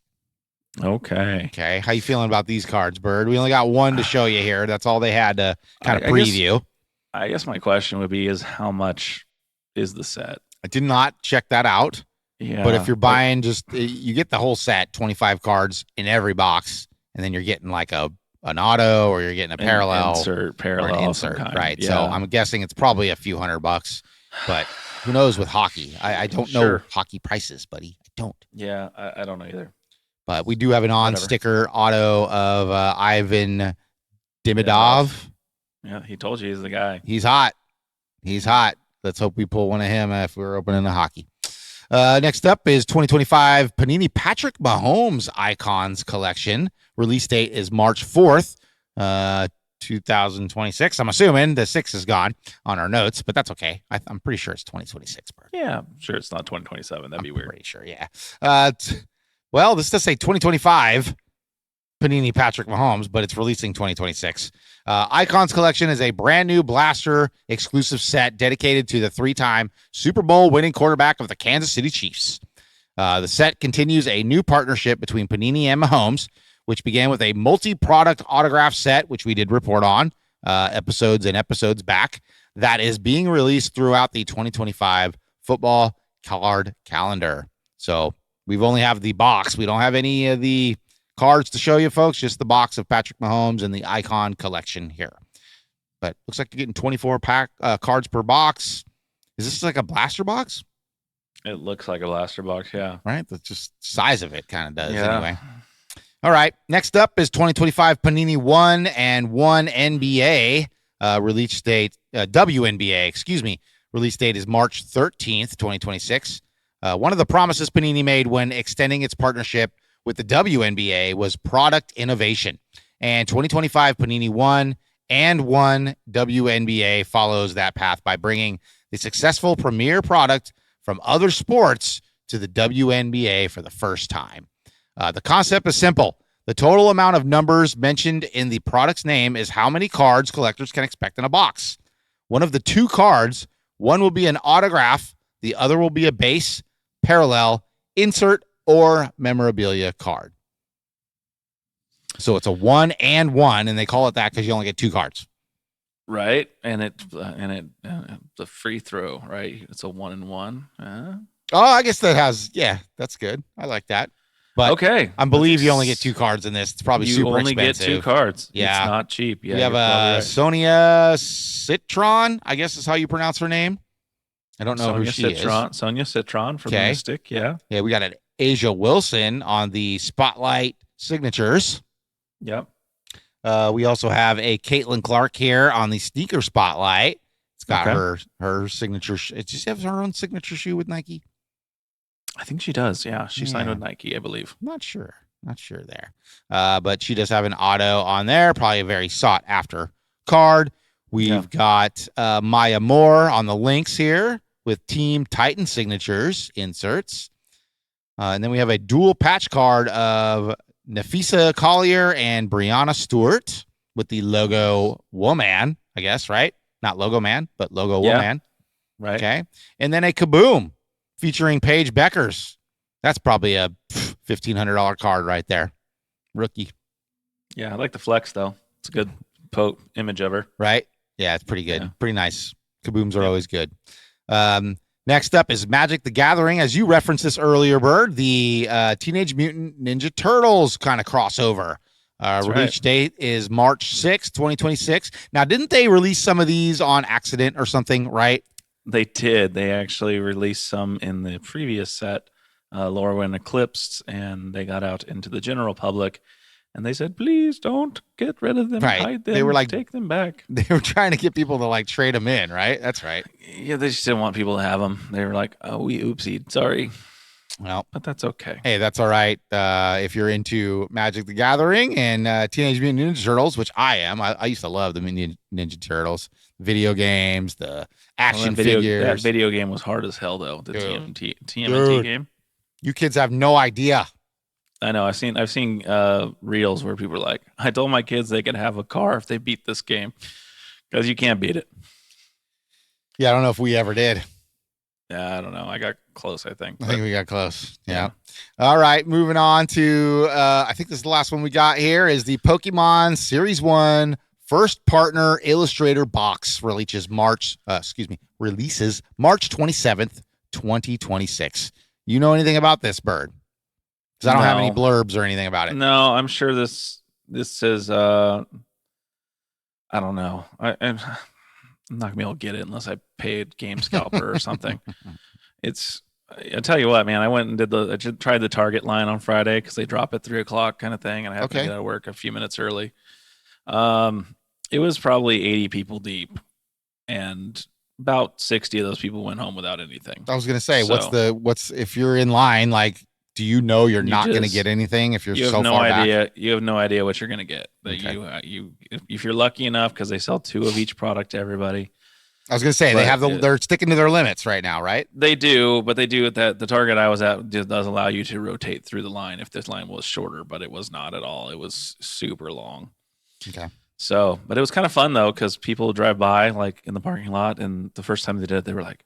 Okay. How you feeling about these cards, Bird? We only got one to show you here. That's all they had to kind of preview. I guess my question would be is how much is the set? I did not check that out. Yeah. But if you're buying you get the whole set, 25 cards in every box, and then you're getting like an auto or you're getting a parallel. Insert, right? Yeah. So I'm guessing it's probably a few $100, but who knows with hockey? I don't know hockey prices, buddy. I don't. Yeah, I don't know either. But we do have an on-sticker auto of Ivan Demidov. Yeah, he told you he's the guy. He's hot. Let's hope we pull one of him if we're opening a hockey. Next up is 2025 Panini Patrick Mahomes Icons Collection. Release date is March 4th, 2026. I'm assuming the 6 is gone on our notes, but that's okay. I'm pretty sure it's 2026. Bert. Yeah, I'm sure it's not 2027. That'd be weird. Pretty sure, yeah. Well, this does say 2025 Panini Patrick Mahomes, but it's releasing 2026. Icons Collection is a brand new blaster exclusive set dedicated to the 3-time Super Bowl winning quarterback of the Kansas City Chiefs. The set continues a new partnership between Panini and Mahomes, which began with a multi-product autograph set, which we did report on episodes back, that is being released throughout the 2025 football card calendar. So we've only have the box. We don't have any of the cards to show you, folks, just the box of Patrick Mahomes and the Icon Collection here. But looks like you're getting 24 cards per box. Is this like a blaster box? It looks like a blaster box, yeah. Right? The just size of it kind of does anyway. All right. Next up is 2025 Panini 1 and 1 NBA release date, WNBA, excuse me. Release date is March 13th, 2026. One of the promises Panini made when extending its partnership with the WNBA was product innovation. And 2025 Panini 1 and 1 WNBA follows that path by bringing the successful premier product from other sports to the WNBA for the first time. The concept is simple. The total amount of numbers mentioned in the product's name is how many cards collectors can expect in a box. One of the two cards, one will be an autograph, the other will be a base, parallel, insert, or memorabilia card. So it's a 1 and 1, and they call it that because you only get 2 cards. Right, and the free throw, right? It's a 1 and 1. Oh, I guess that has, that's good. I like that. But okay, I believe you only get 2 cards in this. It's probably super expensive. You only get 2 cards. Yeah. It's not cheap. Yeah, we have a Sonia Citron, I guess is how you pronounce her name. I don't know who she is. Sonia Citron from the Mystic, yeah. Yeah, we got an Asia Wilson on the Spotlight signatures. Yep. We also have a Caitlin Clark here on the Sneaker Spotlight. It's got her signature. Does she have her own signature shoe with Nike? I think she does. Yeah, she signed with Nike, I believe. Not sure there. But she does have an auto on there. Probably a very sought after card. We've got Maya Moore on the links here with Team Titan signatures inserts. And then we have a dual patch card of Nafisa Collier and Brianna Stewart with the logo Woman, I guess, right? Not logo man, but logo Woman. Right. Okay. And then a Kaboom featuring Paige Beckers. That's probably a $1,500 card right there. Rookie. Yeah, I like the flex, though. It's a good image of her. Right? Yeah, it's pretty good. Yeah. Pretty nice. Kabooms are always good. Next up is Magic the Gathering. As you referenced this earlier, Bird, the Teenage Mutant Ninja Turtles kind of crossover. Release date is March 6th, 2026. Now, didn't they release some of these on accident or something, right? They did. They actually released some in the previous set, Lorwyn Eclipsed, and they got out into the general public. And they said, please don't get rid of them. Right. Hide them. They were like, take them back. They were trying to get people to like trade them in, right? That's right. Yeah, they just didn't want people to have them. They were like, oh, we oopsied. Sorry. Well, but that's okay. Hey, that's all right. If you're into Magic the Gathering and Teenage Mutant Ninja Turtles, which I am, I used to love the Ninja Turtles video games, the action figures. That video game was hard as hell, though. The TMNT game. You kids have no idea. I know. I've seen reels where people are like, I told my kids they could have a car if they beat this game because you can't beat it. Yeah, I don't know if we ever did. Yeah, I don't know. I got close, I think. I think we got close. Yeah. All right. Moving on to, I think this is the last one we got here is the Pokemon Series 1 First Partner Illustrator Box releases March 27th, 2026. You know anything about this, Bird? Because I don't have any blurbs or anything about it. No, I'm sure this says, I don't know. I'm not going to be able to get it unless I paid Game Scalper or something. I'll tell you what, man, I went and I tried the Target line on Friday because they drop at 3:00 kind of thing. And I had to get out of work a few minutes early. It was probably 80 people deep and about 60 of those people went home without anything. I was going to say, what's if you're in line, like, do you know you're not going to get anything if you're so far back? You have no idea what you're going to get. If you're lucky enough, because they sell 2 of each product to everybody. I was going to say they're sticking to their limits right now, right? They do, but they do that. The Target I was at does allow you to rotate through the line if this line was shorter, but it was not at all. It was super long. Okay. So, but it was kind of fun though, because people drive by like in the parking lot, and the first time they did it, they were like,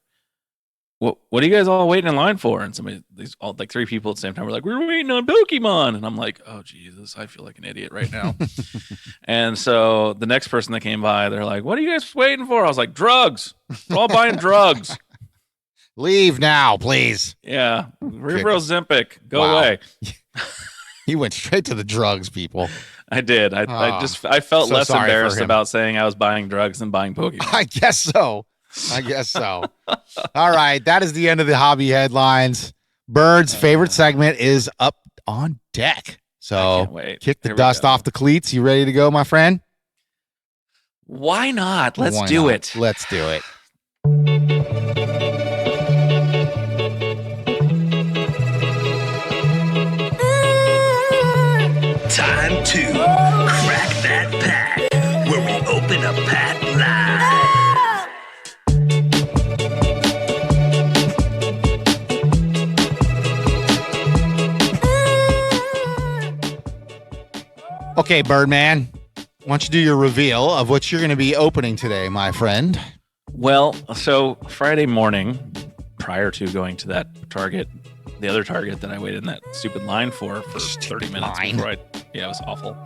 What are you guys all waiting in line for? And all like 3 people at the same time were like, we're waiting on Pokemon. And I'm like, oh, Jesus, I feel like an idiot right now. And so the next person that came by, they're like, what are you guys waiting for? I was like, drugs. We're all buying drugs. Leave now, please. Yeah. Rivero Zempic. Go away. You went straight to the drugs, people. I did. I felt less embarrassed about saying I was buying drugs than buying Pokemon. I guess so. All right. That is the end of the hobby headlines. Bird's favorite segment is Up on Deck. So kick the dust off the cleats. You ready to go, my friend? Why not? Let's do it. Let's do it. Time to crack that pack, where we open a pack live. Okay, Birdman, why don't you do your reveal of what you're going to be opening today, my friend? Well, so Friday morning, prior to going to that Target, the other Target that I waited in that stupid line for 30 minutes before it was awful.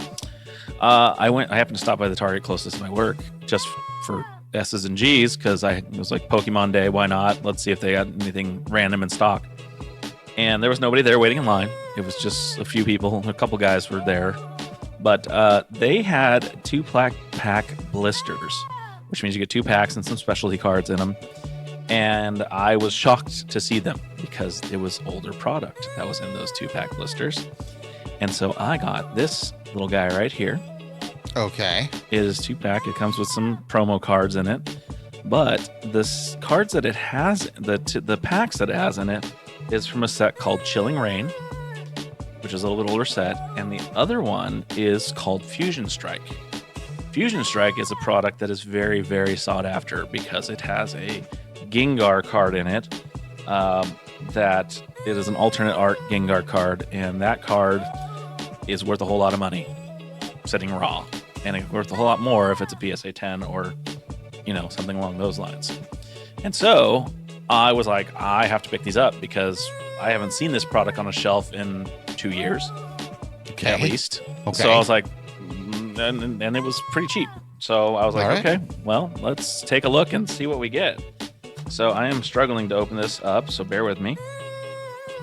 I happened to stop by the Target closest to my work just for S's and G's because it was like Pokemon Day. Why not? Let's see if they got anything random in stock. And there was nobody there waiting in line. It was just a few people. A couple guys were there. But they had 2-pack blisters, which means you get 2 packs and some specialty cards in them. And I was shocked to see them because it was older product that was in those 2-pack blisters. And so I got this little guy right here. Okay. It is 2-pack. It comes with some promo cards in it. But the cards that it has, the packs that it has in it, is from a set called Chilling Reign, which is a little bit older set. And the other one is called Fusion Strike. Fusion Strike is a product that is very, very sought after because it has a Gengar card in it. That it is an alternate art Gengar card, and that card is worth a whole lot of money sitting raw, and it's worth a whole lot more if it's a PSA 10 or something along those lines. And so I was like, I have to pick these up because I haven't seen this product on a shelf in 2 years, at least. Okay. So I was like, and it was pretty cheap. So I was like, okay, well, let's take a look and see what we get. So I am struggling to open this up, so bear with me.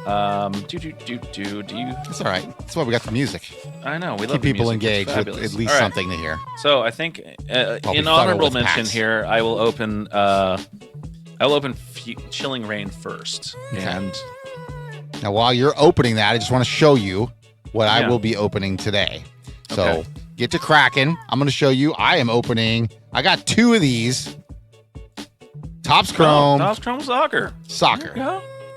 Do you? It's all right. That's why we got the music. I know. We keep love people music. engaged with at least something to hear. So I think in honorable mention here, I will open. Chilling Reign first. Okay. And now, while you're opening that, I just want to show you what I will be opening today. So get to Kraken. I'm going to show you. I am opening. I got 2 of these. Topps Chrome. Topps Chrome Soccer.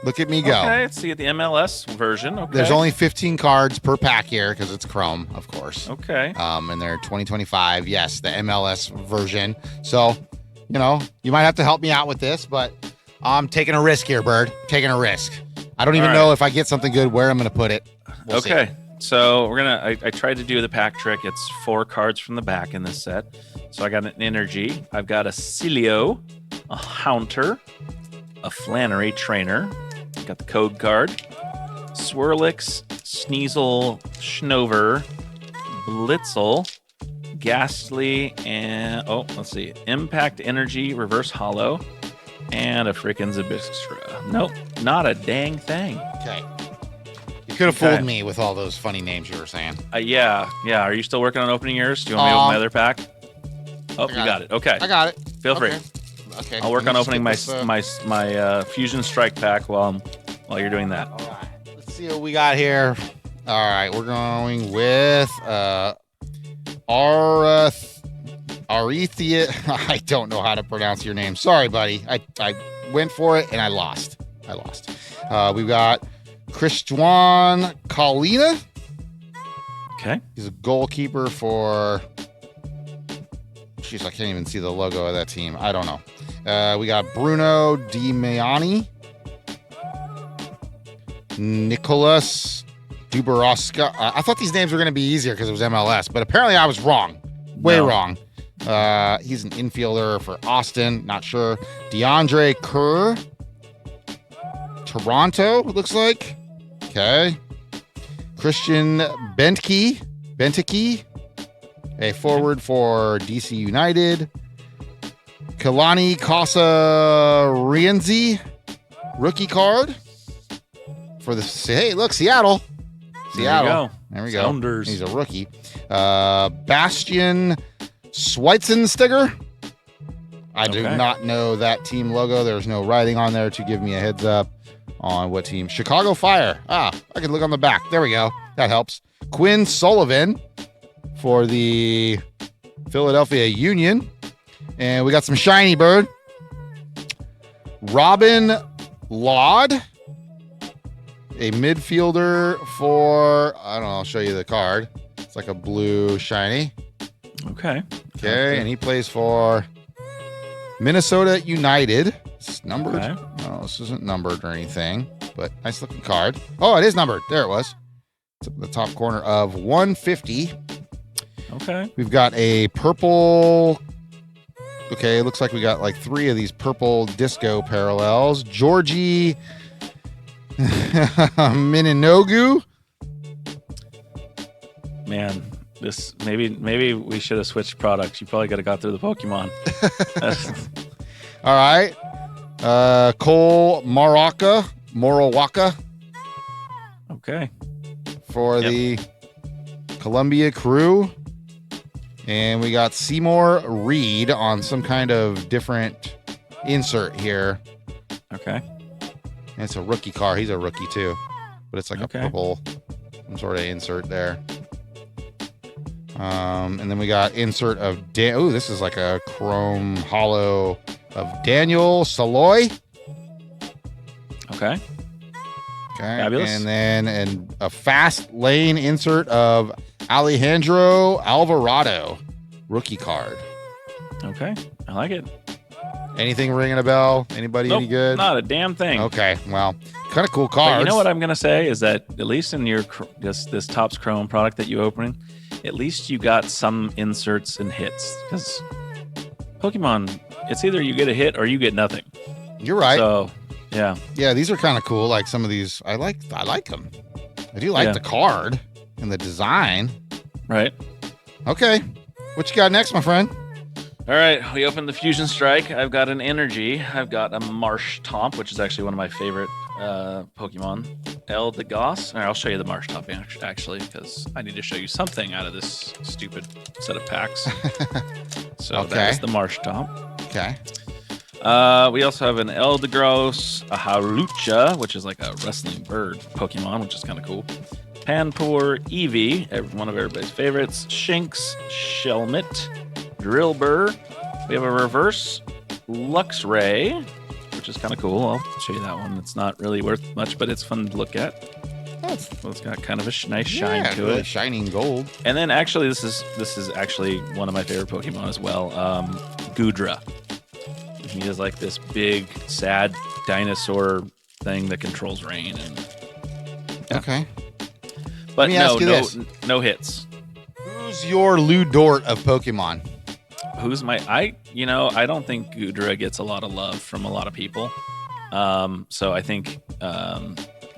Look at me go. Okay, let's see the MLS version. Okay. There's only 15 cards per pack here because it's Chrome, of course. Okay. And they're 2025. Yes, the MLS version. So, you might have to help me out with this, but I'm taking a risk here, Bird. Taking a risk. I don't even know if I get something good where I'm going to put it. We'll see. So we're gonna. I tried to do the pack trick. It's 4 cards from the back in this set. So I got an Energy. I've got a Cilio, a Haunter, a Flannery Trainer. Got the code card. Swirlix, Sneasel, Schnover, Blitzel, Ghastly, and let's see, Impact Energy, Reverse Hollow, and a freaking Zbyxtra. Nope, not a dang thing. Okay. You could have fooled me with all those funny names you were saying. Yeah. Are you still working on opening yours? Do you want me to open my other pack? Oh, you got it. Okay. I got it. Feel free. Okay. I'll work on opening my Fusion Strike pack while you're doing that. All right. Let's see what we got here. All right, we're going with Arethia. I don't know how to pronounce your name. Sorry, buddy. I went for it and I lost. We've got Christuan Colina. Okay. He's a goalkeeper for. Jeez, I can't even see the logo of that team. I don't know. We got Bruno Di Maiani, Nicholas Dubrovska. I thought these names were going to be easier because it was MLS, but apparently I was wrong. Way wrong. He's an infielder for Austin. Not sure. DeAndre Kerr. Toronto, it looks like. Okay. Christian Benteke. A forward for DC United. Kalani Casa Rienzi. Rookie card. For the Seattle. There we go. Sounders. He's a rookie. Bastian Schweitzenstiger. I do not know that team logo. There's no writing on there to give me a heads up on what team. Chicago Fire. I can look on the back. There we go. That helps. Quinn Sullivan for the Philadelphia Union. And we got some shiny bird. Robin Laud. A midfielder for, I don't know, I'll show you the card. It's like a blue shiny. Okay. And he plays for Minnesota United. It's numbered. Okay. No, this isn't numbered or anything, but nice looking card. Oh, it is numbered. There it was. It's up in the top corner of 150. Okay. We've got a purple. Okay, it looks like we got like 3 of these purple disco parallels. Georgie Mininogu. Man, this maybe we should have switched products. You probably could have got through the Pokemon. All right. Cole Morawaka Okay. for the Columbia Crew. And we got Seymour Reed on some kind of different insert here. Okay. And it's a rookie car. He's a rookie too. But it's like a purple some sort of insert there. And then we got insert of this is like a chrome hollow of Daniel Saloy. Okay. Okay. Fabulous. And then a fast lane insert of Alejandro Alvarado, rookie card. Okay. I like it. Anything ringing a bell? Anybody Nope, any good? Not a damn thing. Okay. Well, kind of cool cards. But you know what I'm gonna say is that at least in your this Topps Chrome product that you're opening, at least you got some inserts and hits, because Pokemon, it's either you get a hit or you get nothing. You're right. So yeah. Yeah, these are kind of cool. Like some of these, I like them. I do like the card and the design. Right. Okay. What you got next, my friend? All right, we opened the Fusion Strike. I've got an Energy. I've got a Marsh Tomp, which is actually one of my favorite Pokemon. El Degoss. All right, I'll show you the Marsh Tomp actually, because I need to show you something out of this stupid set of packs. So that is the Marsh Tomp. Okay. We also have an Eldegoss, a Harucha, which is like a wrestling bird Pokemon, which is kind of cool. Panpour, Eevee, one of everybody's favorites. Shinx, Shelmet, Drillbur. We have a reverse Luxray, which is kind of cool. I'll show you that one. It's not really worth much, but it's fun to look at. Well, it's got kind of a nice shine to really it. Shining gold. And then actually, this is actually one of my favorite Pokemon as well. Goodra. He is like this big, sad dinosaur thing that controls rain. And okay. But no hits. Who's your Lou Dort of Pokemon? Who's I don't think Goodra gets a lot of love from a lot of people. So I think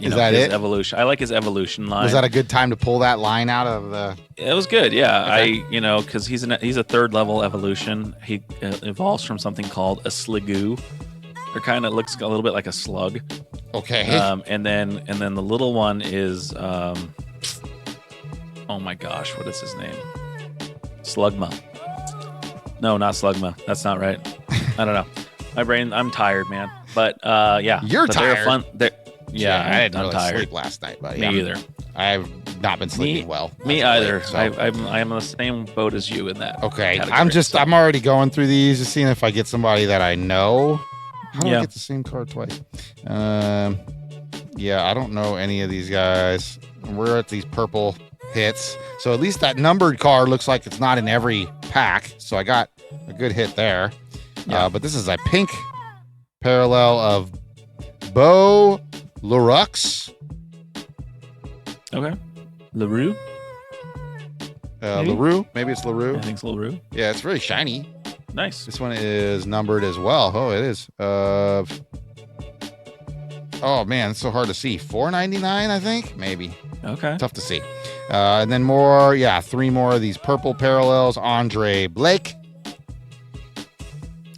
his evolution. I like his evolution line. Was that a good time to pull that line out of the? It was good, yeah. Okay. Because he's a third level evolution. He evolves from something called a Sliggoo. It kind of looks a little bit like a slug. Okay. And then the little one is oh my gosh, what is his name? Slugma. No, not Slugma. That's not right. I don't know. My brain. I'm tired, man. But yeah. You're tired. They're fun. I didn't tired. sleep last night, but Me either. I've not been sleeping well. Me either. So. I am on the same boat as you in that. Okay. Category, I'm already going through these, just seeing if I get somebody that I know. How do I Yeah. get the same card twice? Yeah, I don't know any of these guys. We're at these purple hits. So at least that numbered card looks like it's not in every pack. So I got a good hit there. Yeah. But this is a pink parallel of Bo Lurux. Okay. LaRue? Maybe? LaRue. Maybe it's LaRue. I think it's LaRue. Yeah, it's really shiny. Nice. This one is numbered as well. Oh, it is. Oh man, it's so hard to see. $4.99, I think, maybe. Okay. Tough to see. And then more, 3 more of these purple parallels. Andre Blake.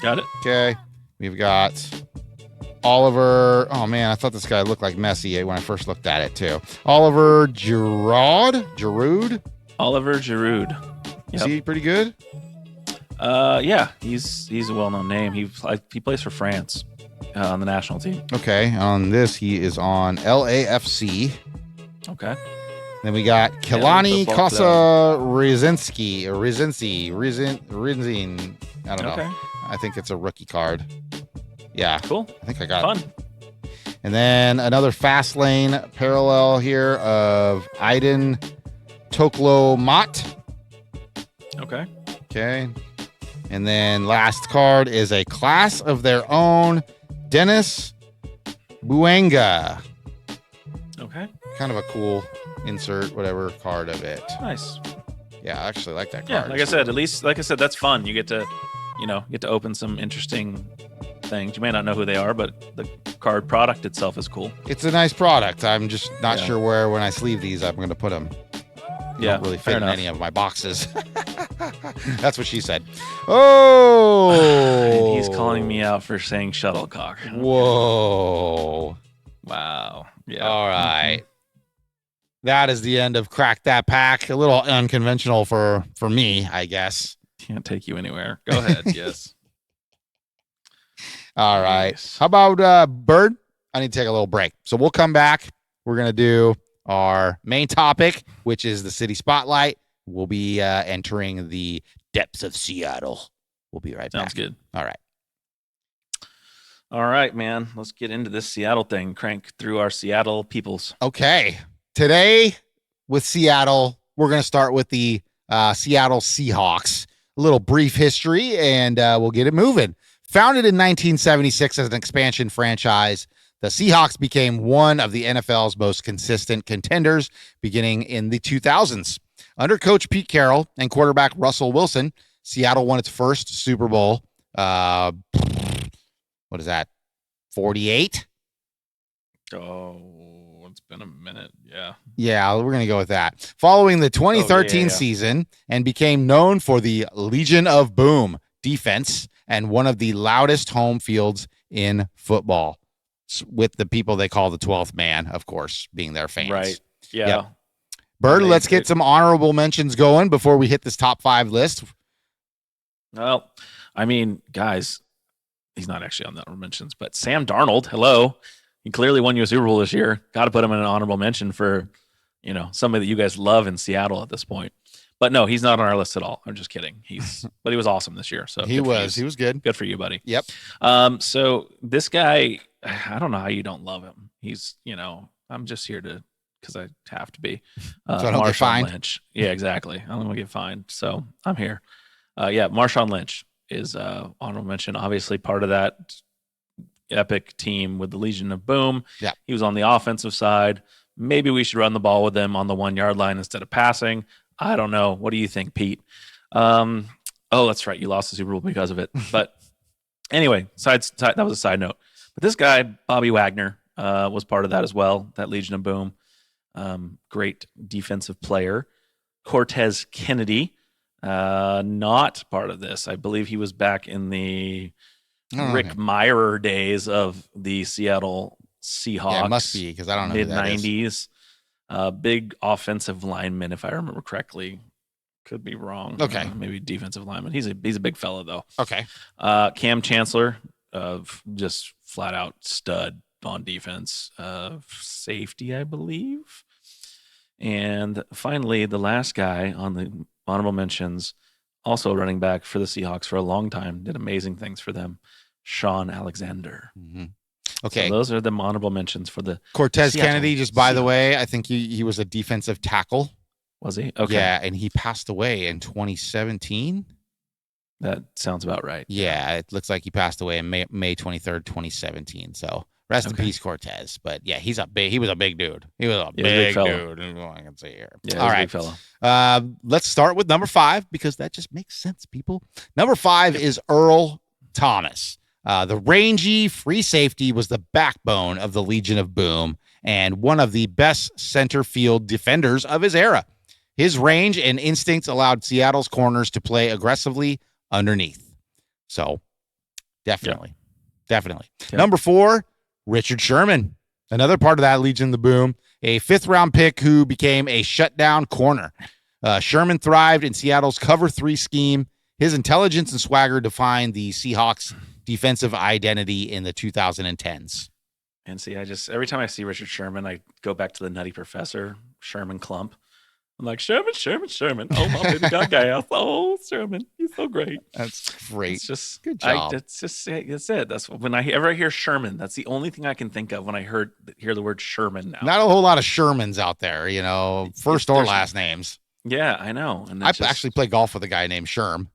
Got it. Okay. We've got Oliver. Oh man, I thought this guy looked like Messi when I first looked at it too. Oliver Giroud. Oliver Giroud. Yep. Is he pretty good? Yeah, he's a well-known name. He plays for France on the national team. Okay. On this, he is on LAFC. Okay. Then we got Kelani Casa Rizinski. I don't know. Okay. I think it's a rookie card. Yeah. Cool. I think I got Fun. it. And then another fast lane parallel here of Aiden Toklo Mott. Okay. Okay. And then last card is a class of their own, Dennis Buenga. Okay. Kind of a cool insert, whatever card of it. Nice. Yeah, I actually like that card. Yeah, like I said, at least, like I said, that's fun. You get to, open some interesting things. You may not know who they are, but the card product itself is cool. It's a nice product. I'm just not sure where, when I sleeve these, I'm going to put them. Don't really fit in any of my boxes. That's what she said. Oh, he's calling me out for saying shuttlecock. Whoa. Wow. Yeah. All right. That is the end of Crack That Pack. A little unconventional for me, I guess. Can't take you anywhere. Go ahead. Yes. All right. How about Bird? I need to take a little break. So we'll come back. We're going to do our main topic, which is the city spotlight. We'll be entering the depths of Seattle. We'll be right back. Sounds good. All right. All right, man. Let's get into this Seattle thing. Crank through our Seattle peoples. Okay. Today with Seattle, we're going to start with the Seattle Seahawks. A little brief history, and we'll get it moving. Founded in 1976 as an expansion franchise, the Seahawks became one of the NFL's most consistent contenders beginning in the 2000s. Under coach Pete Carroll and quarterback Russell Wilson, Seattle won its first Super Bowl. What is that? 48? Oh, it's been a minute. Yeah. Yeah, we're going to go with that. Following the 2013 season, and became known for the Legion of Boom defense and one of the loudest home fields in football, with the people they call the 12th man, of course, being their fans. Right. Yeah. Yep. Bird, let's get some honorable mentions going before we hit this top 5 list. Well, I mean, guys, he's not actually on the honorable mentions, but Sam Darnold, hello. He clearly won you a Super Bowl this year. Got to put him in an honorable mention for, somebody that you guys love in Seattle at this point. But no, he's not on our list at all. I'm just kidding. But he was awesome this year. So he was good. Good for you, buddy. Yep. So this guy, I don't know how you don't love him. He's, I'm just here because I have to be. So I don't get fined. Lynch. Yeah, exactly. I don't want to get fined. So I'm here. Marshawn Lynch is honorable mention. Obviously part of that epic team with the Legion of Boom. Yeah. He was on the offensive side. Maybe we should run the ball with him on the 1 yard line instead of passing. I don't know. What do you think, Pete? Oh, that's right. You lost the Super Bowl because of it. But anyway, that was a side note. But this guy, Bobby Wagner, was part of that as well, that Legion of Boom. Great defensive player. Cortez Kennedy, not part of this. I believe he was back in the Rick Meyer days of the Seattle Seahawks. Yeah, it must be, because I don't know mid-90s. Big offensive lineman, if I remember correctly. Could be wrong. Okay. Maybe defensive lineman. He's a big fella, though. Okay. Cam Chancellor, just flat out stud on defense. Safety, I believe. And finally, the last guy on the honorable mentions, also running back for the Seahawks for a long time, did amazing things for them. Sean Alexander. Mm-hmm. Okay. So those are the honorable mentions for the Cortez Seattle Kennedy, just by the way, I think he was a defensive tackle. Was he? Okay. Yeah, and he passed away in 2017. That sounds about right. Yeah, it looks like he passed away in May 23rd, 2017. So rest in peace, Cortez. But yeah, he was a big dude. He was a big dude. I can say here. Yeah, all right, big fella. Let's start with number 5, because that just makes sense, people. Number 5 is Earl Thomas. The rangy free safety was the backbone of the Legion of Boom and one of the best center field defenders of his era. His range and instincts allowed Seattle's corners to play aggressively underneath. So definitely. Yep. Number 4, Richard Sherman, another part of that Legion of the Boom, a 5th round pick who became a shutdown corner. Sherman thrived in Seattle's cover 3 scheme. His intelligence and swagger defined the Seahawks' defensive identity in the 2010s. And see, every time I see Richard Sherman, I go back to the Nutty Professor, Sherman Clump. I'm like, Sherman. Oh, my baby got oh, Sherman, he's so great. That's great. It's just good job. That's it. That's when I ever hear Sherman. That's the only thing I can think of when I hear the word Sherman now. Not a whole lot of Shermans out there, first or last names. Yeah, I know. And I actually play golf with a guy named Sherm.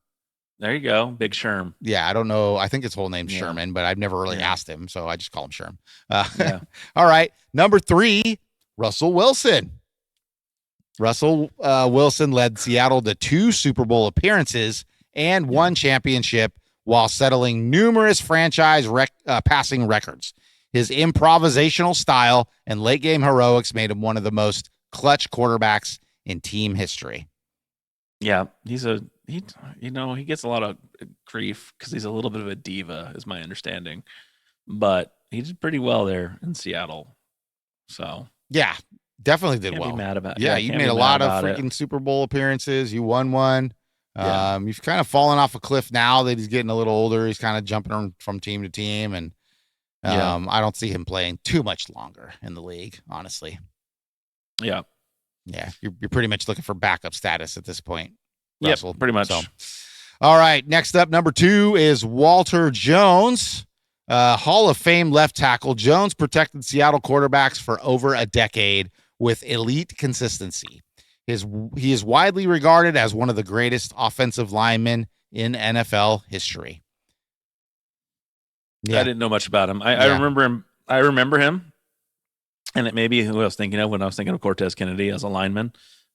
There you go, Big Sherm. Yeah, I don't know. I think his whole name's Sherman, but I've never really asked him, so I just call him Sherm. All right, number 3, Russell Wilson. Russell Wilson led Seattle to 2 Super Bowl appearances and 1 championship while settling numerous franchise passing records. His improvisational style and late game heroics made him one of the most clutch quarterbacks in team history. Yeah, he gets a lot of grief because he's a little bit of a diva, is my understanding. But he did pretty well there in Seattle. So yeah, definitely did can't well. Be mad about it. Yeah, you made a lot of freaking Super Bowl appearances. You won one. Yeah. You've kind of fallen off a cliff now that he's getting a little older. He's kind of jumping from team to team, and I don't see him playing too much longer in the league, honestly. Yeah. Yeah, you're pretty much looking for backup status at this point. Yeah, Russell. pretty much. So, all right, next up, number 2 is Walter Jones, Hall of Fame left tackle. Jones protected Seattle quarterbacks for over a decade with elite consistency. He is widely regarded as one of the greatest offensive linemen in NFL history. Yeah. I didn't know much about him. I remember him. And it may be who I was thinking of when I was thinking of Cortez Kennedy as a lineman.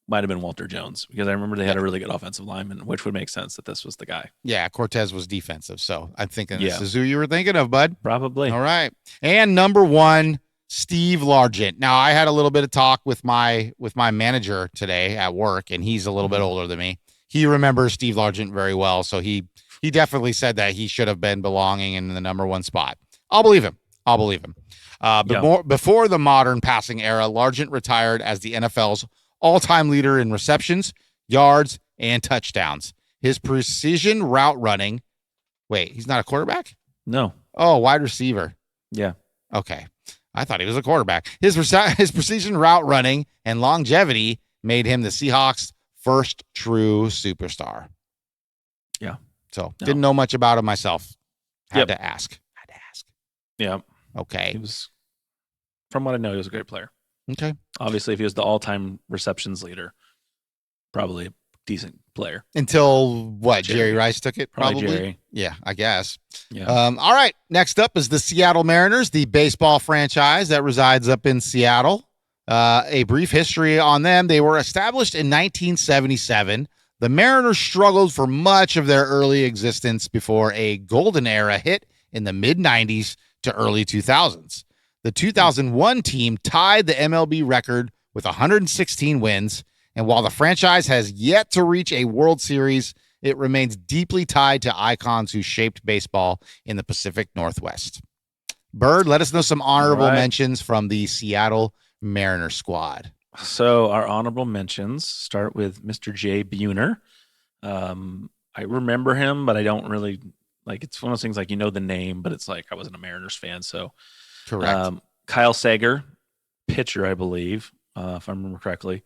Might have been Walter Jones, because I remember they had a really good offensive lineman, which would make sense that this was the guy. Yeah, Cortez was defensive, so I'm thinking this is who you were thinking of, bud. Probably. All right. And number 1, Steve Largent. Now, I had a little bit of talk with my manager today at work, and he's a little bit older than me. He remembers Steve Largent very well, so he definitely said that he should have been belonging in the number 1 spot. I'll believe him. Before the modern passing era, Largent retired as the NFL's all-time leader in receptions, yards, and touchdowns. His precision route running. Wait, he's not a quarterback? No. Oh, wide receiver. Yeah. Okay. I thought he was a quarterback. His precision route running and longevity made him the Seahawks' first true superstar. Yeah. So didn't know much about him myself. Had to ask. Yeah. Okay. He was, from what I know, he was a great player. Okay. Obviously, if he was the all-time receptions leader, probably a decent player. Until what? Jerry Rice took it? Probably Jerry. Yeah, I guess. Yeah. All right. Next up is the Seattle Mariners, the baseball franchise that resides up in Seattle. A brief history on them. They were established in 1977. The Mariners struggled for much of their early existence before a golden era hit in the mid-90s to early 2000s. The 2001 team tied the MLB record with 116 wins, and while the franchise has yet to reach a World Series, it remains deeply tied to icons who shaped baseball in the Pacific Northwest. Bird, let us know some honorable mentions from the Seattle Mariners squad. So our honorable mentions start with Mr. Jay Buhner. I remember him, but I don't really it's one of those things like, the name, but it's like I wasn't a Mariners fan. So correct. Kyle Sager, pitcher, I believe, if I remember correctly.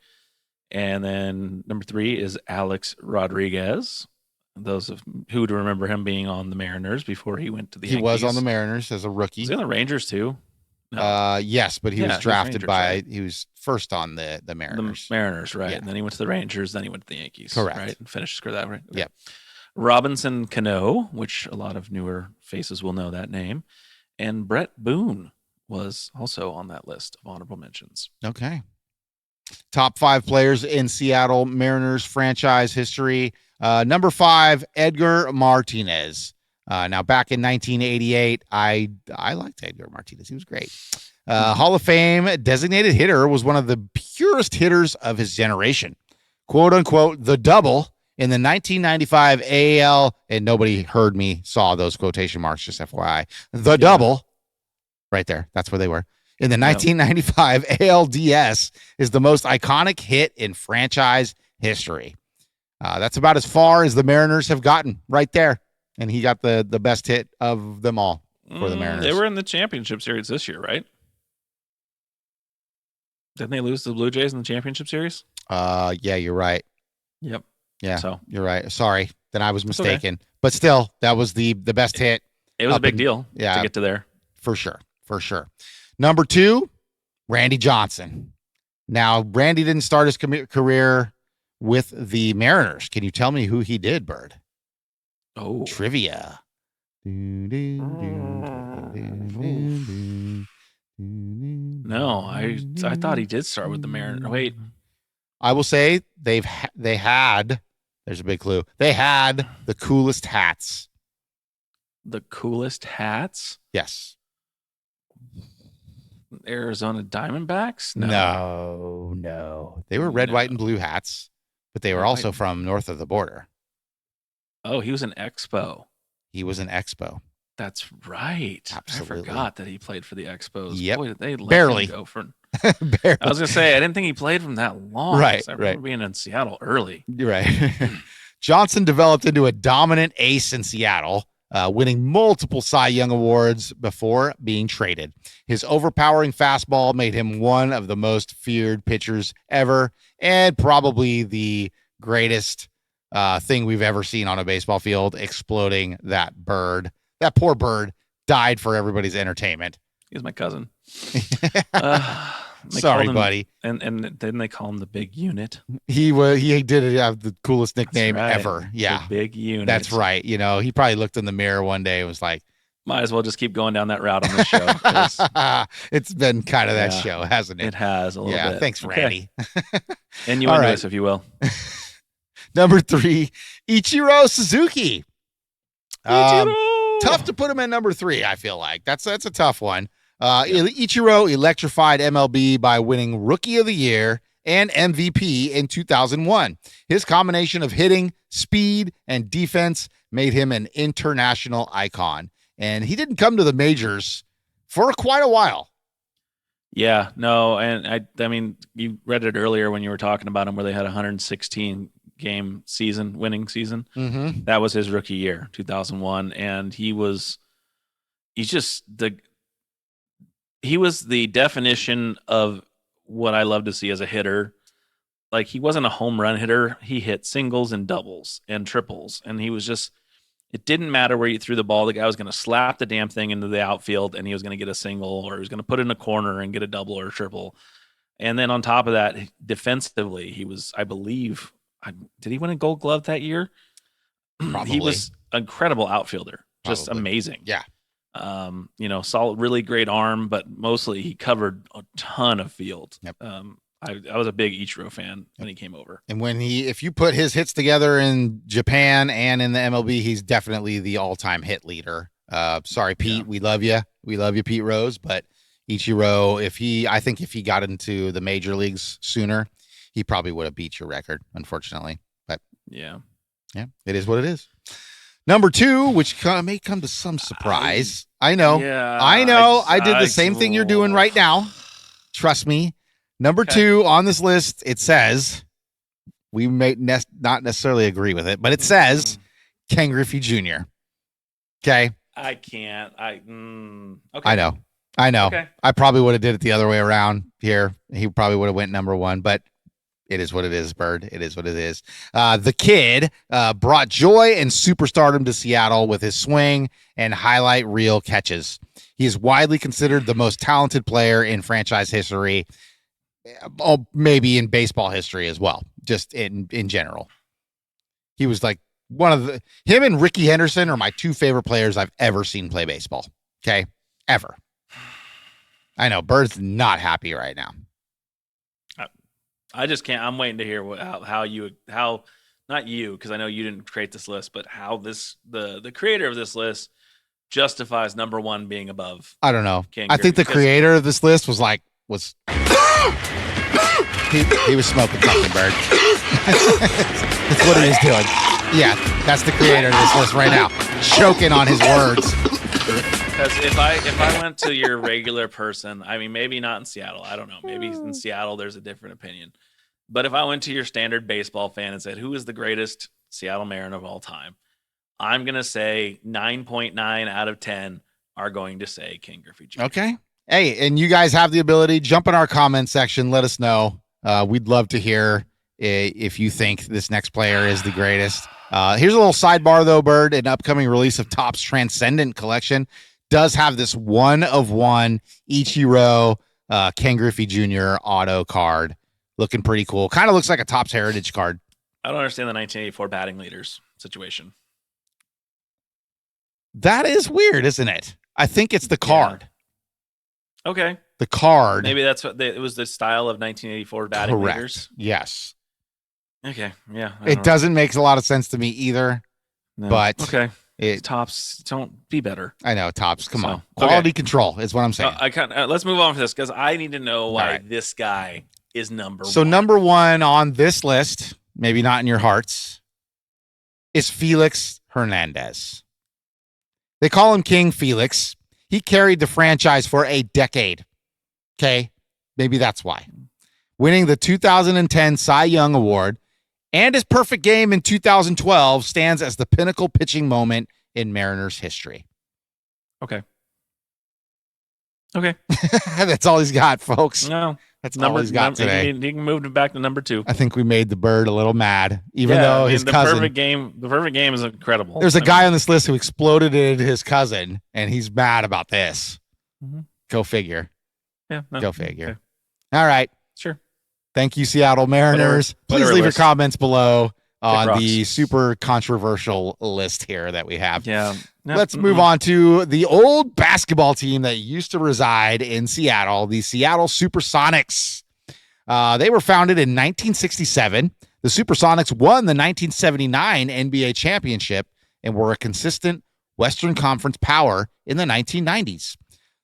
And then number 3 is Alex Rodriguez. Those who would remember him being on the Mariners before he went to the Yankees. He was on the Mariners as a rookie. Was he on the Rangers too? No. Yes, but he was drafted he was first on the Mariners. The Mariners, right. Yeah. And then he went to the Rangers, then he went to the Yankees. Correct. Right. And finished his career that way. Okay. Yep. Robinson Cano, which a lot of newer faces will know that name. And Brett Boone was also on that list of honorable mentions. Okay. Top 5 players in Seattle Mariners franchise history. Number 5, Edgar Martinez. Now, back in 1988, I liked Edgar Martinez. He was great. Hall of Fame designated hitter, was one of the purest hitters of his generation. Quote unquote, the double in the 1995 AL, and nobody heard me, saw those quotation marks, just FYI. The double, right there, that's where they were. In the 1995 ALDS is the most iconic hit in franchise history. That's about as far as the Mariners have gotten right there. And he got the best hit of them all for the Mariners. They were in the championship series this year, right? Didn't they lose to the Blue Jays in the championship series? Yeah, you're right. Yep. Yeah, so you're right. Then I was mistaken. Okay. But still, that was the best hit. It was a big deal to get to there. For sure. Number 2, Randy Johnson. Now, Randy didn't start his career with the Mariners. Can you tell me who he did, Bird? Oh. Trivia. No, I thought he did start with the Mariners. Wait. I will say they had. There's a big clue. They had the coolest hats. The coolest hats? Yes. Arizona Diamondbacks? No. They were red, white, and blue hats, but they were also from north of the border. Oh, he was an Expo. He was an Expo. That's right. Absolutely. I forgot that he played for the Expos. Yep. Boy, they let Barely. him go for. Barely. I was gonna say I didn't think he played from that long. Right. I remember being in Seattle early. You're right. Johnson developed into a dominant ace in Seattle, winning multiple Cy Young awards before being traded. His overpowering fastball made him one of the most feared pitchers ever, and probably the greatest thing we've ever seen on a baseball field, exploding that bird. That poor bird died for everybody's entertainment. He's my cousin. Sorry, buddy. And then they call him the Big Unit. He did have the coolest nickname ever. Yeah. The Big Unit. That's right. You know, he probably looked in the mirror one day and was like, might as well just keep going down that route on this show. It's been kind of that show, hasn't it? It has a little bit. Yeah, thanks, Randy. And you into this, if you will. Number 3, Ichiro Suzuki. Tough to put him at number 3, I feel like. That's a tough one. Ichiro electrified MLB by winning Rookie of the Year and MVP in 2001. His combination of hitting, speed, and defense made him an international icon. And he didn't come to the majors for quite a while. Yeah, no, and I mean, you read it earlier when you were talking about him where they had 116 game season, winning season. Mm-hmm. That was his rookie year, 2001, and he was the definition of what I love to see as a hitter. Like, he wasn't a home run hitter. He hit singles and doubles and triples. And he was just, it didn't matter where you threw the ball. The guy was going to slap the damn thing into the outfield and he was going to get a single, or he was going to put it in a corner and get a double or a triple. And then on top of that, defensively, he was, I believe, did he win a Gold Glove that year? Probably. He was an incredible outfielder. Just amazing. Yeah. Solid, really great arm, but mostly he covered a ton of field. Yep. I was a big Ichiro fan when he came over. And if you put his hits together in Japan and in the MLB, he's definitely the all-time hit leader. Sorry, Pete, we love you. We love you, Pete Rose. But Ichiro, I think if he got into the major leagues sooner, he probably would have beat your record, unfortunately. But yeah, it is what it is. Number 2, which may come to some surprise. I know. I did the same thing you're doing right now. Trust me. Number 2 on this list, it says, we may not necessarily agree with it, but it says Ken Griffey Jr. Okay. I can't. Okay. I know. Okay. I probably would have did it the other way around here. He probably would have went number 1, but it is what it is, Bird. It is what it is. The kid brought joy and superstardom to Seattle with his swing and highlight reel catches. He is widely considered the most talented player in franchise history, maybe in baseball history as well, just in general. He was like him and Ricky Henderson are my 2 favorite players I've ever seen play baseball. Okay. Ever. I know Bird's not happy right now. I just can't. I'm waiting to hear how not you, because I know you didn't create this list, but how the creator of this list justifies number 1 being above. I don't know. I think the creator of this list was he was smoking something, Bird. That's what he was doing. Yeah, that's the creator of this list right now, choking on his words. Because if I went to your regular person, I mean, maybe not in Seattle. I don't know. Maybe in Seattle there's a different opinion. But if I went to your standard baseball fan and said, who is the greatest Seattle Marin of all time? I'm going to say 9.9 out of 10 are going to say Ken Griffey Jr. Okay. Hey, and you guys have the ability, jump in our comment section. Let us know. We'd love to hear if you think this next player is the greatest. Here's a little sidebar, though, Bird. An upcoming release of Topps Transcendent Collection does have this 1/1 Ichiro Ken Griffey Jr. auto card. Looking pretty cool. Kind of looks like a Topps Heritage card. I don't understand the 1984 batting leaders situation. That is weird, isn't it? I think it's the card. Yeah. Okay. the card. Maybe that's what it was, the style of 1984 batting Correct. leaders. Yes. Okay. Yeah. It doesn't make a lot of sense to me either. No. But okay. It, Tops don't be better. I know, Tops. Come So, on. Quality control is what I'm saying. Let's move on for this because I need to know why this guy is number one. So number one on this list, maybe not in your hearts, is Felix Hernandez. They call him King Felix. He carried the franchise for a decade. Okay? Maybe that's why. Winning the 2010 Cy Young Award and his perfect game in 2012 stands as the pinnacle pitching moment in Mariners history. Okay. Okay. That's all he's got, folks. No. That's all he's got today. He can move it back to number two. I think we made the bird a little mad, even though his cousin. The perfect game is incredible. There's a guy on this list who exploded into his cousin, and he's mad about this. Mm-hmm. Go figure. Yeah. No. Go figure. Okay. All right. Sure. Thank you, Seattle Mariners. Please leave your comments below on the super controversial list here that we have. Yeah. No, Let's move on to the old basketball team that used to reside in Seattle, the Seattle SuperSonics. They were founded in 1967. The SuperSonics won the 1979 NBA championship and were a consistent Western Conference power in the 1990s.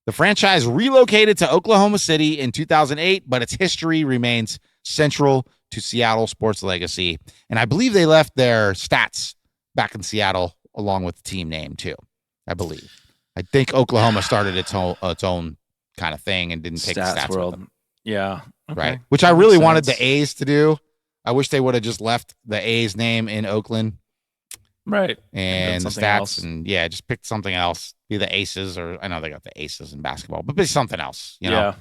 The franchise relocated to Oklahoma City in 2008, but its history remains central to Seattle sports legacy. And I believe they left their stats back in Seattle along with the team name too. I believe. I think Oklahoma started its own kind of thing and didn't take the stats world. with them. Yeah. Okay. Right. Which I really wanted the A's to do. I wish they would have just left the A's name in Oakland. Right. And the stats and just pick something else. Be the Aces, or I know they got the Aces in basketball, but be something else, you know. Yeah.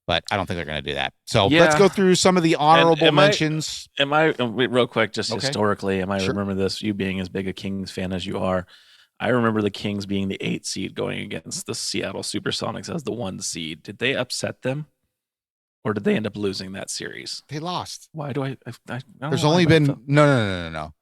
But I don't think they're going to do that. So let's go through some of the honorable mentions. Real quick, just historically, remember this, you being as big a Kings fan as you are, I remember the Kings being the 8th seed going against the Seattle SuperSonics as the 1 seed. Did they upset them? Or did they end up losing that series? They lost. Why do I There's only been no.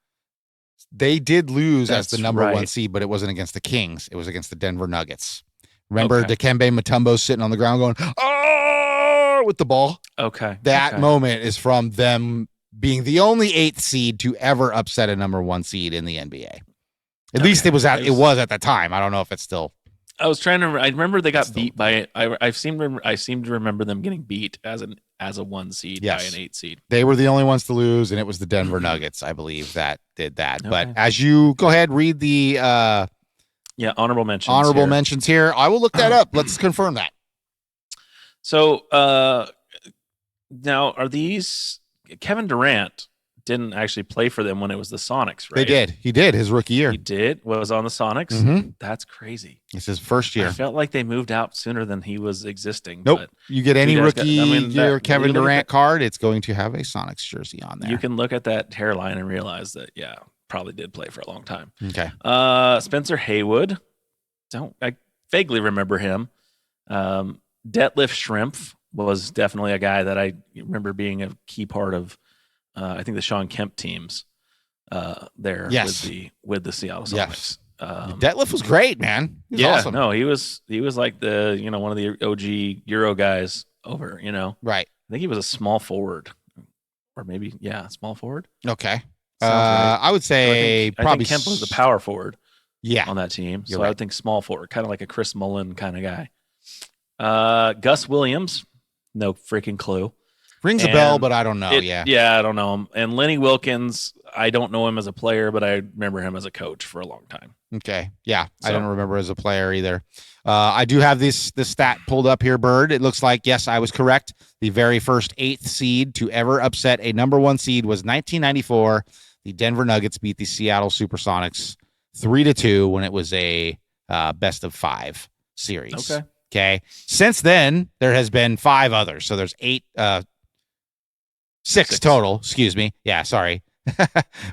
They did lose as the number 1 seed, but it wasn't against the Kings. It was against the Denver Nuggets. Remember Dikembe Mutombo sitting on the ground going, "Oh!" with the ball? Okay. That moment is from them being the only 8th seed to ever upset a number 1 seed in the NBA. At least it was at the time. I don't know if it's still. I was trying to. I remember they got beat by it. I seem to remember them getting beat as a 1 seed by an 8 seed. They were the only ones to lose, and it was the Denver Nuggets, I believe, that did that. Okay. But as you go ahead, read the honorable mentions. Mentions here. I will look that up. Let's confirm that. So now, are these Kevin Durant? Didn't actually play for them when it was the Sonics, right? They did. He did his rookie year. He did. Was on the Sonics. Mm-hmm. That's crazy. It's his first year. I felt like they moved out sooner than he was existing. Nope. But you get any rookie year Kevin Durant card, it's going to have a Sonics jersey on there. You can look at that hairline and realize that, probably did play for a long time. Okay. Spencer Haywood. I vaguely remember him. Detlef Schrempf was definitely a guy that I remember being a key part of. I think the Sean Kemp teams there with the Seattle Seahawks. Detlef was great, man. He was awesome. No, he was like the one of the OG Euro guys over. Right. I think he was a small forward, or maybe small forward. Okay. Right. I would say I think Kemp was the power forward. Yeah, on that team. So I would think small forward, kind of like a Chris Mullin kind of guy. Gus Williams, no freaking clue. Rings a bell, but I don't know. I don't know him. And Lenny Wilkins, I don't know him as a player, but I remember him as a coach for a long time. Okay. Yeah. I don't remember as a player either. I do have this stat pulled up here, Bird. It looks like, yes, I was correct. The very first 8th seed to ever upset a number 1 seed was 1994. The Denver Nuggets beat the Seattle SuperSonics 3-2 when it was a best of 5 series. Okay. Since then, there has been 5 others. So there's 6 total. Excuse me. Yeah, sorry.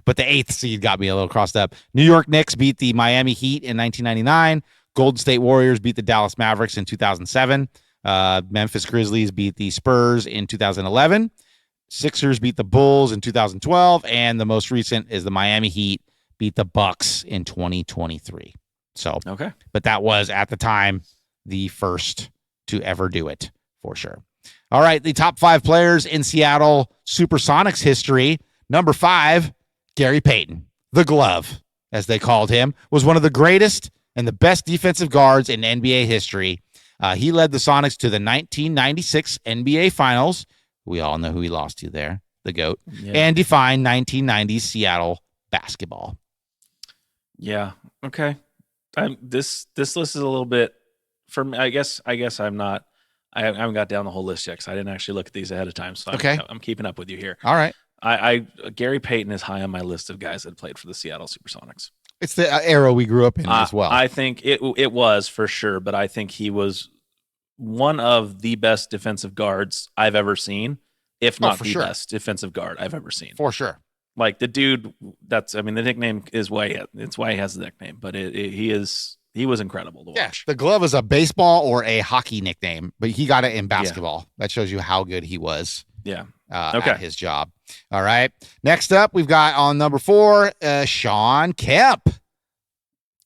But the 8th seed got me a little crossed up. New York Knicks beat the Miami Heat in 1999. Golden State Warriors beat the Dallas Mavericks in 2007. Memphis Grizzlies beat the Spurs in 2011. Sixers beat the Bulls in 2012. And the most recent is the Miami Heat beat the Bucks in 2023. So, but that was at the time the first to ever do it for sure. All right, the top 5 players in Seattle SuperSonics history. Number 5, Gary Payton, the glove, as they called him, was one of the greatest and the best defensive guards in NBA history. He led the Sonics to the 1996 NBA Finals. We all know who he lost to there, the GOAT, and defined 1990s Seattle basketball. Yeah. Okay. This list is a little bit for me. I guess I'm not. I haven't got down the whole list yet because I didn't actually look at these ahead of time. So I'm keeping up with you here. All right. Gary Payton is high on my list of guys that played for the Seattle SuperSonics. It's the era we grew up in as well. I think it was for sure, but I think he was one of the best defensive guards I've ever seen, if not the best defensive guard I've ever seen. For sure. Like the dude, the nickname is it's why he has the nickname, but he was incredible to watch. The glove is a baseball or a hockey nickname, but he got it in basketball. Yeah. That shows you how good he was. Yeah. At his job. All right. Next up, we've got on number 4, Shawn Kemp.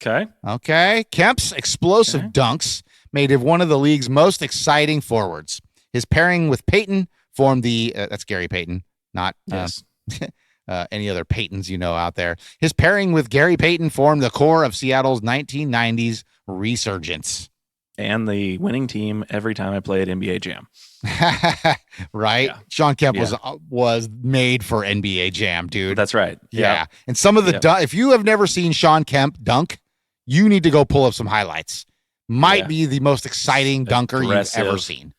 Okay. Kemp's explosive dunks made him one of the league's most exciting forwards. His pairing with Payton formed that's Gary Payton, not any other Paytons out there. His pairing with Gary Payton formed the core of Seattle's 1990s resurgence. And the winning team every time I played NBA Jam. Right? Yeah. Shawn Kemp was made for NBA Jam, dude. That's right. Yeah. And some of the if you have never seen Shawn Kemp dunk, you need to go pull up some highlights. Might be the most exciting dunker you've ever seen.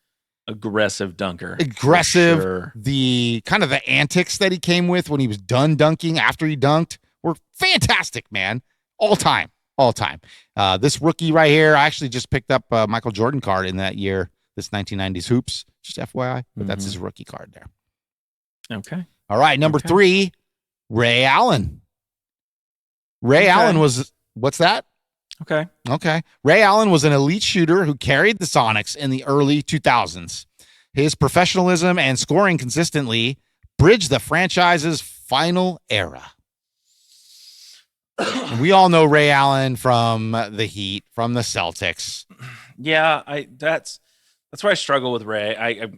Aggressive dunker. Aggressive. Sure. The kind of the antics that he came with when he was done dunking after he dunked were fantastic, man. All time. This rookie right here, I actually just picked up a Michael Jordan card in that year, this 1990s hoops, just FYI, but that's his rookie card there. Okay. All right. Number 3, Ray Allen. Ray Allen was, what's that? Okay. Ray Allen was an elite shooter who carried the Sonics in the early 2000s. His professionalism and scoring consistently bridged the franchise's final era. We all know Ray Allen from the Heat, from the Celtics. Yeah, that's where I struggle with Ray. I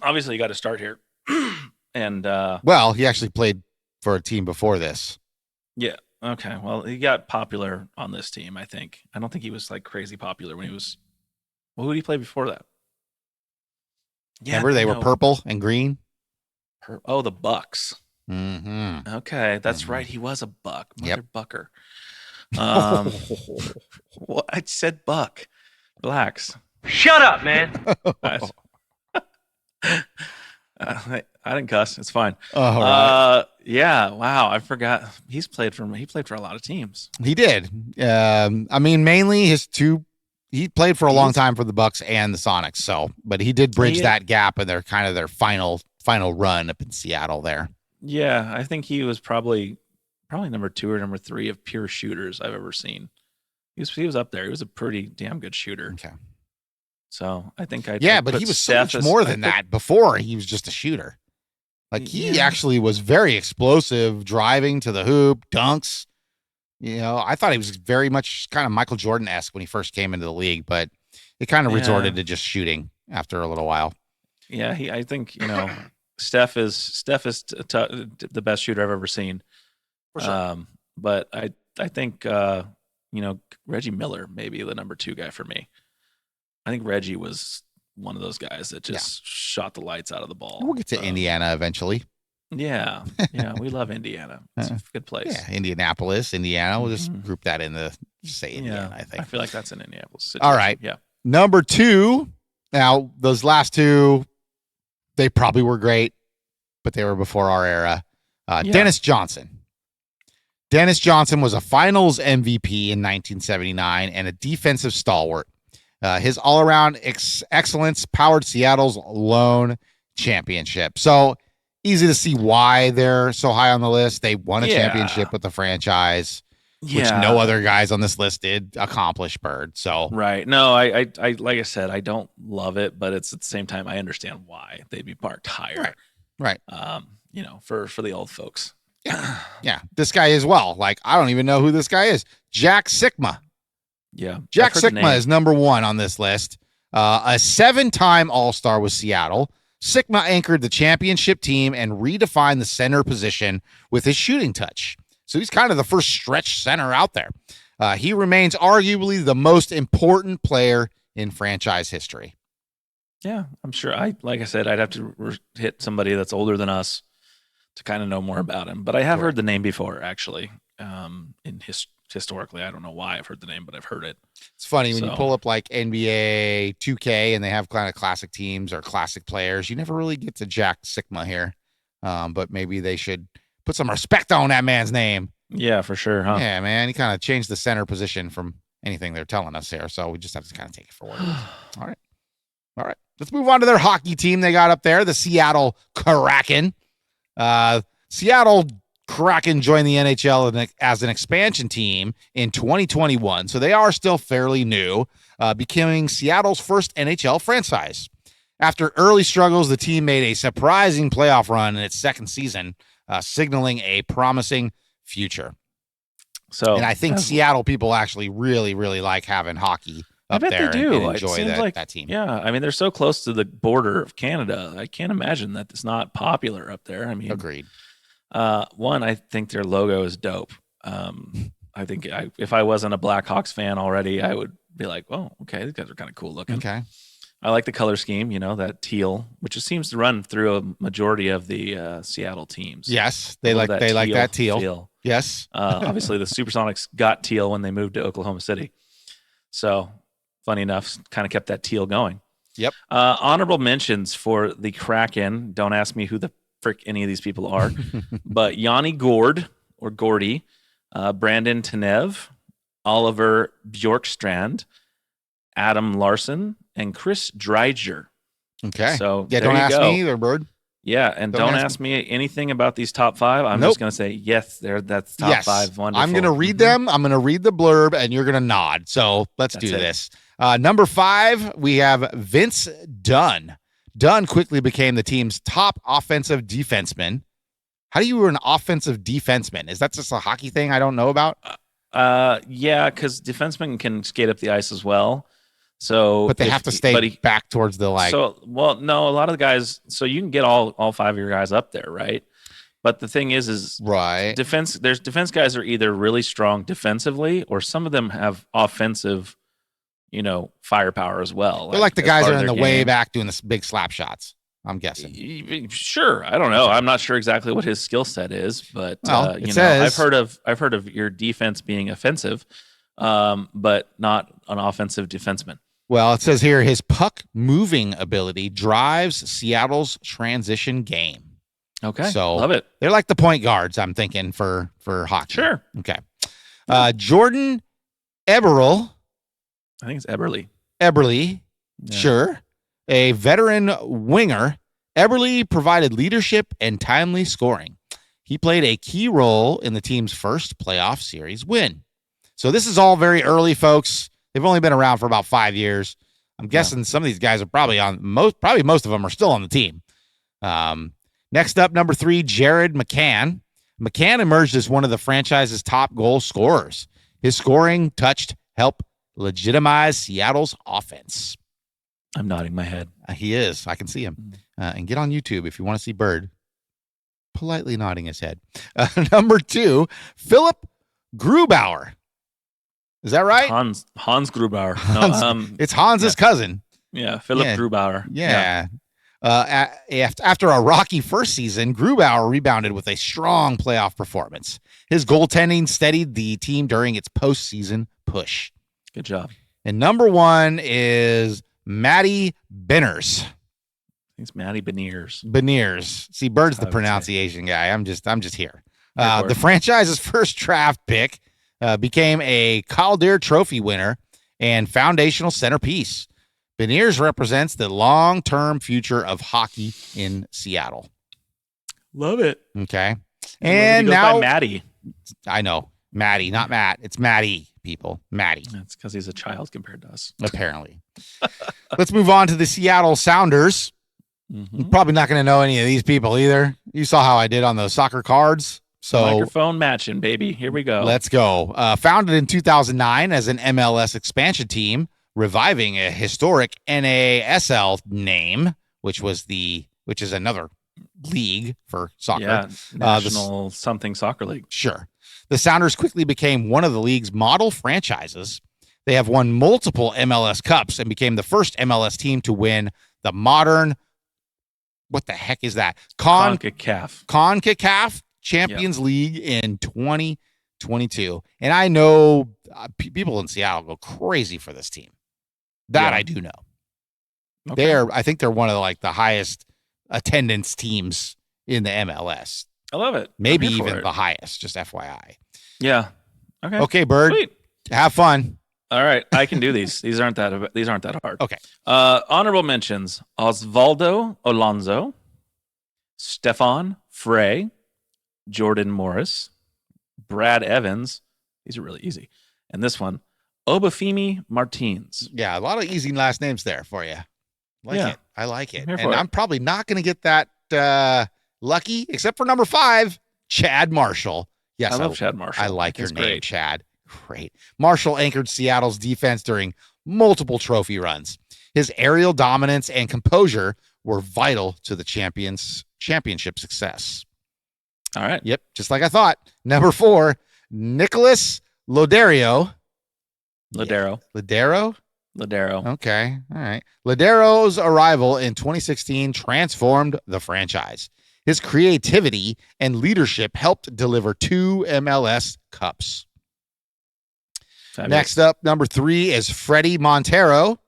obviously got to start here. And well, he actually played for a team before this. Yeah. Okay. Well, he got popular on this team, I think. I don't think he was like crazy popular when he was. Well, who did he play before that? Yeah, remember they were purple and green. The Bucks. Mm-hmm. Okay, that's right. He was a Buck. Mother Bucker. Well, I said Buck. Relax. Shut up, man. I didn't cuss. It's fine. Right. Yeah. Wow. I forgot. He played for a lot of teams. He did. I mean, mainly he played for a long time for the Bucks and the Sonics. So, but he did bridge that gap in their final run up in Seattle there. Yeah, I think he was probably number 2 or number 3 of pure shooters I've ever seen. He was up there. He was a pretty damn good shooter. Okay. So I think but he was so much more than that. Before he was just a shooter. Like he actually was very explosive, driving to the hoop, dunks. I thought he was very much kind of Michael Jordan-esque when he first came into the league, but it kind of resorted to just shooting after a little while. Yeah, I think Steph is the best shooter I've ever seen. For sure. But I think Reggie Miller may be the number 2 guy for me. I think Reggie was one of those guys that just shot the lights out of the ball. We'll get to Indiana eventually. Yeah, we love Indiana. It's a good place. Yeah, Indianapolis, Indiana. We'll just group that in Indiana, I think. I feel like that's an Indianapolis situation. All right. Yeah. Number 2. Now, those last 2, they probably were great, but they were before our era. Dennis Johnson. Dennis Johnson was a finals MVP in 1979 and a defensive stalwart. His all-around excellence powered Seattle's lone championship. So easy to see why they're so high on the list. They won a championship with the franchise, which no other guys on this list did accomplish, Bird. So right. No, I like I said, I don't love it, but it's at the same time I understand why they'd be marked higher. Right. For the old folks. Yeah. This guy as well. Like, I don't even know who this guy is. Jack Sikma. Yeah. Jack Sikma is number 1 on this list. A 7-time All-Star with Seattle, Sigma anchored the championship team and redefined the center position with his shooting touch. So he's kind of the first stretch center out there. He remains arguably the most important player in franchise history. Yeah, I'm sure. Like I said, I'd have to hit somebody that's older than us to kind of know more about him. But I have heard the name before, actually. Historically, I don't know why I've heard the name, but I've heard it. It's funny when you pull up like NBA 2K and they have kind of classic teams or classic players. You never really get to Jack Sigma here, but maybe they should put some respect on that man's name. Yeah, for sure. Huh? Yeah, man. He kind of changed the center position from anything they're telling us here, so we just have to kind of take it forward. All right. Let's move on to their hockey team they got up there, the Seattle Kraken. Seattle Kraken joined the NHL as an expansion team in 2021, so they are still fairly new, becoming Seattle's first NHL franchise. After early struggles, the team made a surprising playoff run in its second season, signaling a promising future. And I think Seattle people actually really, really like having hockey up there. I bet they do. And enjoy that team. Yeah, I mean, they're so close to the border of Canada. I can't imagine that it's not popular up there. I mean, agreed. One, I think their logo is dope. I think if I wasn't a Blackhawks fan already, I would be like, oh, okay, these guys are kind of cool looking. Okay. I like the color scheme, that teal, which just seems to run through a majority of the Seattle teams. Yes, they like that teal. Feel. Yes. Obviously, the SuperSonics got teal when they moved to Oklahoma City. So, funny enough, kind of kept that teal going. Yep. Honorable mentions for the Kraken. Don't ask me who the frick any of these people are, but Yanni Gourde or Gordy, Brandon Tanev, Oliver Bjorkstrand, Adam Larson, and Chris Dreiger. Okay. So yeah, don't ask me either, Bird. Yeah, and don't ask me anything about these top five. I'm just going to say, yes, that's top five. Wonderful. I'm going to read them. I'm going to read the blurb, and you're going to nod. So let's do this. Number 5, we have Vince Dunn. Dunn quickly became the team's top offensive defenseman. How do you were an offensive defenseman? Is that just a hockey thing I don't know about? Yeah, because defensemen can skate up the ice as well. So, but they have to stay back towards the no, a lot of the guys. So you can get all 5 of your guys up there, right? But the thing is right. Defense. There's defense guys are either really strong defensively, or some of them have offensive, firepower as well. They're like the guys that are in the way back doing this big slap shots. I'm guessing. Sure, I don't know. I'm not sure exactly what his skill set is, but I've heard of your defense being offensive, but not an offensive defenseman. Well, it says here his puck moving ability drives Seattle's transition game. Okay, so love it. They're like the point guards, I'm thinking, for hockey. Sure. Okay. Jordan Eberle. I think it's Eberle. Yeah. Sure. A veteran winger, Eberle provided leadership and timely scoring. He played a key role in the team's first playoff series win. So this is all very early, folks. They've only been around for about 5 years. I'm guessing some of these guys are probably most of them are still on the team. Next up, number 3, Jared McCann. McCann emerged as one of the franchise's top goal scorers. His scoring helped legitimize Seattle's offense. I'm nodding my head. He is. I can see him. And get on YouTube if you want to see Bird politely nodding his head. Number 2, Philip Grubauer. Is that right? Hans Grubauer. No, it's Hans's cousin. Yeah, Philip Grubauer. Yeah. After a rocky first season, Grubauer rebounded with a strong playoff performance. His goaltending steadied the team during its postseason push. Good job. And number 1 is Matty Beniers. I think it's Matty Beniers. Beniers. See, Bird's the pronunciation guy. I'm just here. The franchise's first draft pick became a Calder Trophy winner and foundational centerpiece. Beniers represents the long-term future of hockey in Seattle. Love it. Okay. And now Matty. I know. Matty, not Matt. It's Matty, people. Matty. That's because he's a child compared to us. Apparently. Let's move on to the Seattle Sounders. Mm-hmm. You're probably not going to know any of these people either. You saw how I did on those soccer cards. So microphone matching, baby. Here we go. Let's go. Founded in 2009 as an MLS expansion team, reviving a historic NASL name, which is another league for soccer. Yeah, National something soccer league. Sure. The Sounders quickly became one of the league's model franchises. They have won multiple MLS Cups and became the first MLS team to win the modern, what the heck is that? CONCACAF Champions League in 2022. And I know people in Seattle go crazy for this team. That I do know. Okay. I think they're one of the highest attendance teams in the MLS. I love it. Maybe even the highest, just FYI. Yeah. Okay. Okay, Bird. Sweet. Have fun. All right, I can do these. These aren't that hard. Okay. Honorable mentions: Osvaldo Alonso, Stefan Frey, Jordan Morris, Brad Evans. These are really easy. And this one, Obafemi Martins. Yeah, a lot of easy last names there for you. I like it. And it. I'm probably not going to get that lucky, except for number 5, Chad Marshall. Yes, I love Chad Marshall. I like your name, great. Chad. Great. Marshall anchored Seattle's defense during multiple trophy runs. His aerial dominance and composure were vital to the championship success. All right. Yep, just like I thought. Number 4, Nicholas Lodeiro. Ladero. Okay. All right. Ladero's arrival in 2016 transformed the franchise. His creativity and leadership helped deliver 2 MLS Cups. Fabulous. Next up, number 3 is Freddie Montero.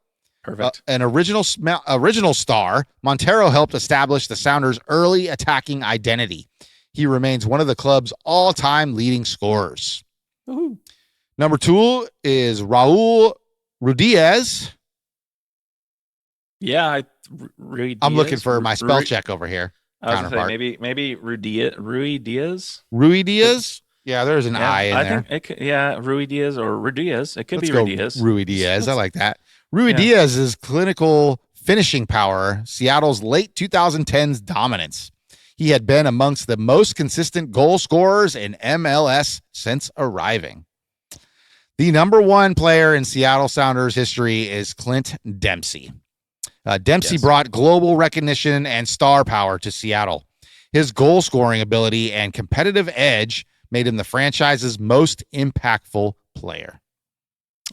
Perfect. An original star, Montero helped establish the Sounders' early attacking identity. He remains one of the club's all-time leading scorers. Woo-hoo. Number 2 is Raul Ruidiaz. Yeah, Ruidiaz. I'm looking for my spell check over here. I was gonna say maybe Ruidiaz. Ruidiaz? Yeah, there's an I in there. I think it could, Ruidiaz or Ruidiaz. It could Let's be go Ruidiaz. Ruidiaz. I like that. Ruidiaz's clinical finishing power, Seattle's late 2010s dominance. He had been amongst the most consistent goal scorers in MLS since arriving. The number 1 player in Seattle Sounders history is Clint Dempsey. Dempsey brought global recognition and star power to Seattle. His goal scoring ability and competitive edge made him the franchise's most impactful player.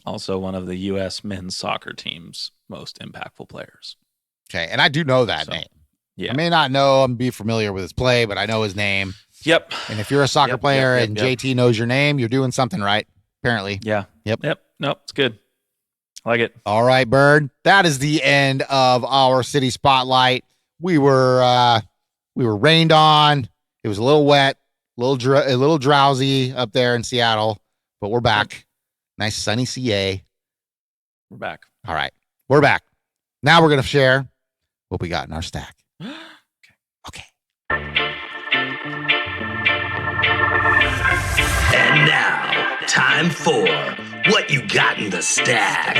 Also one of the U.S. men's soccer team's most impactful players. Okay, and I do know that name. Yeah. I may not know him, be familiar with his play, but I know his name. Yep. And if you're a soccer player and JT knows your name, you're doing something right, apparently. Yeah. Yep. Nope, it's good. I like it. All right, Bird. That is the end of our city spotlight. We were rained on. It was a little wet, a little drowsy up there in Seattle, but we're back. Nice sunny CA. We're back. All right, we're back. Now we're gonna share what we got in our stack. Okay. And now, time for What You Got in the Stack.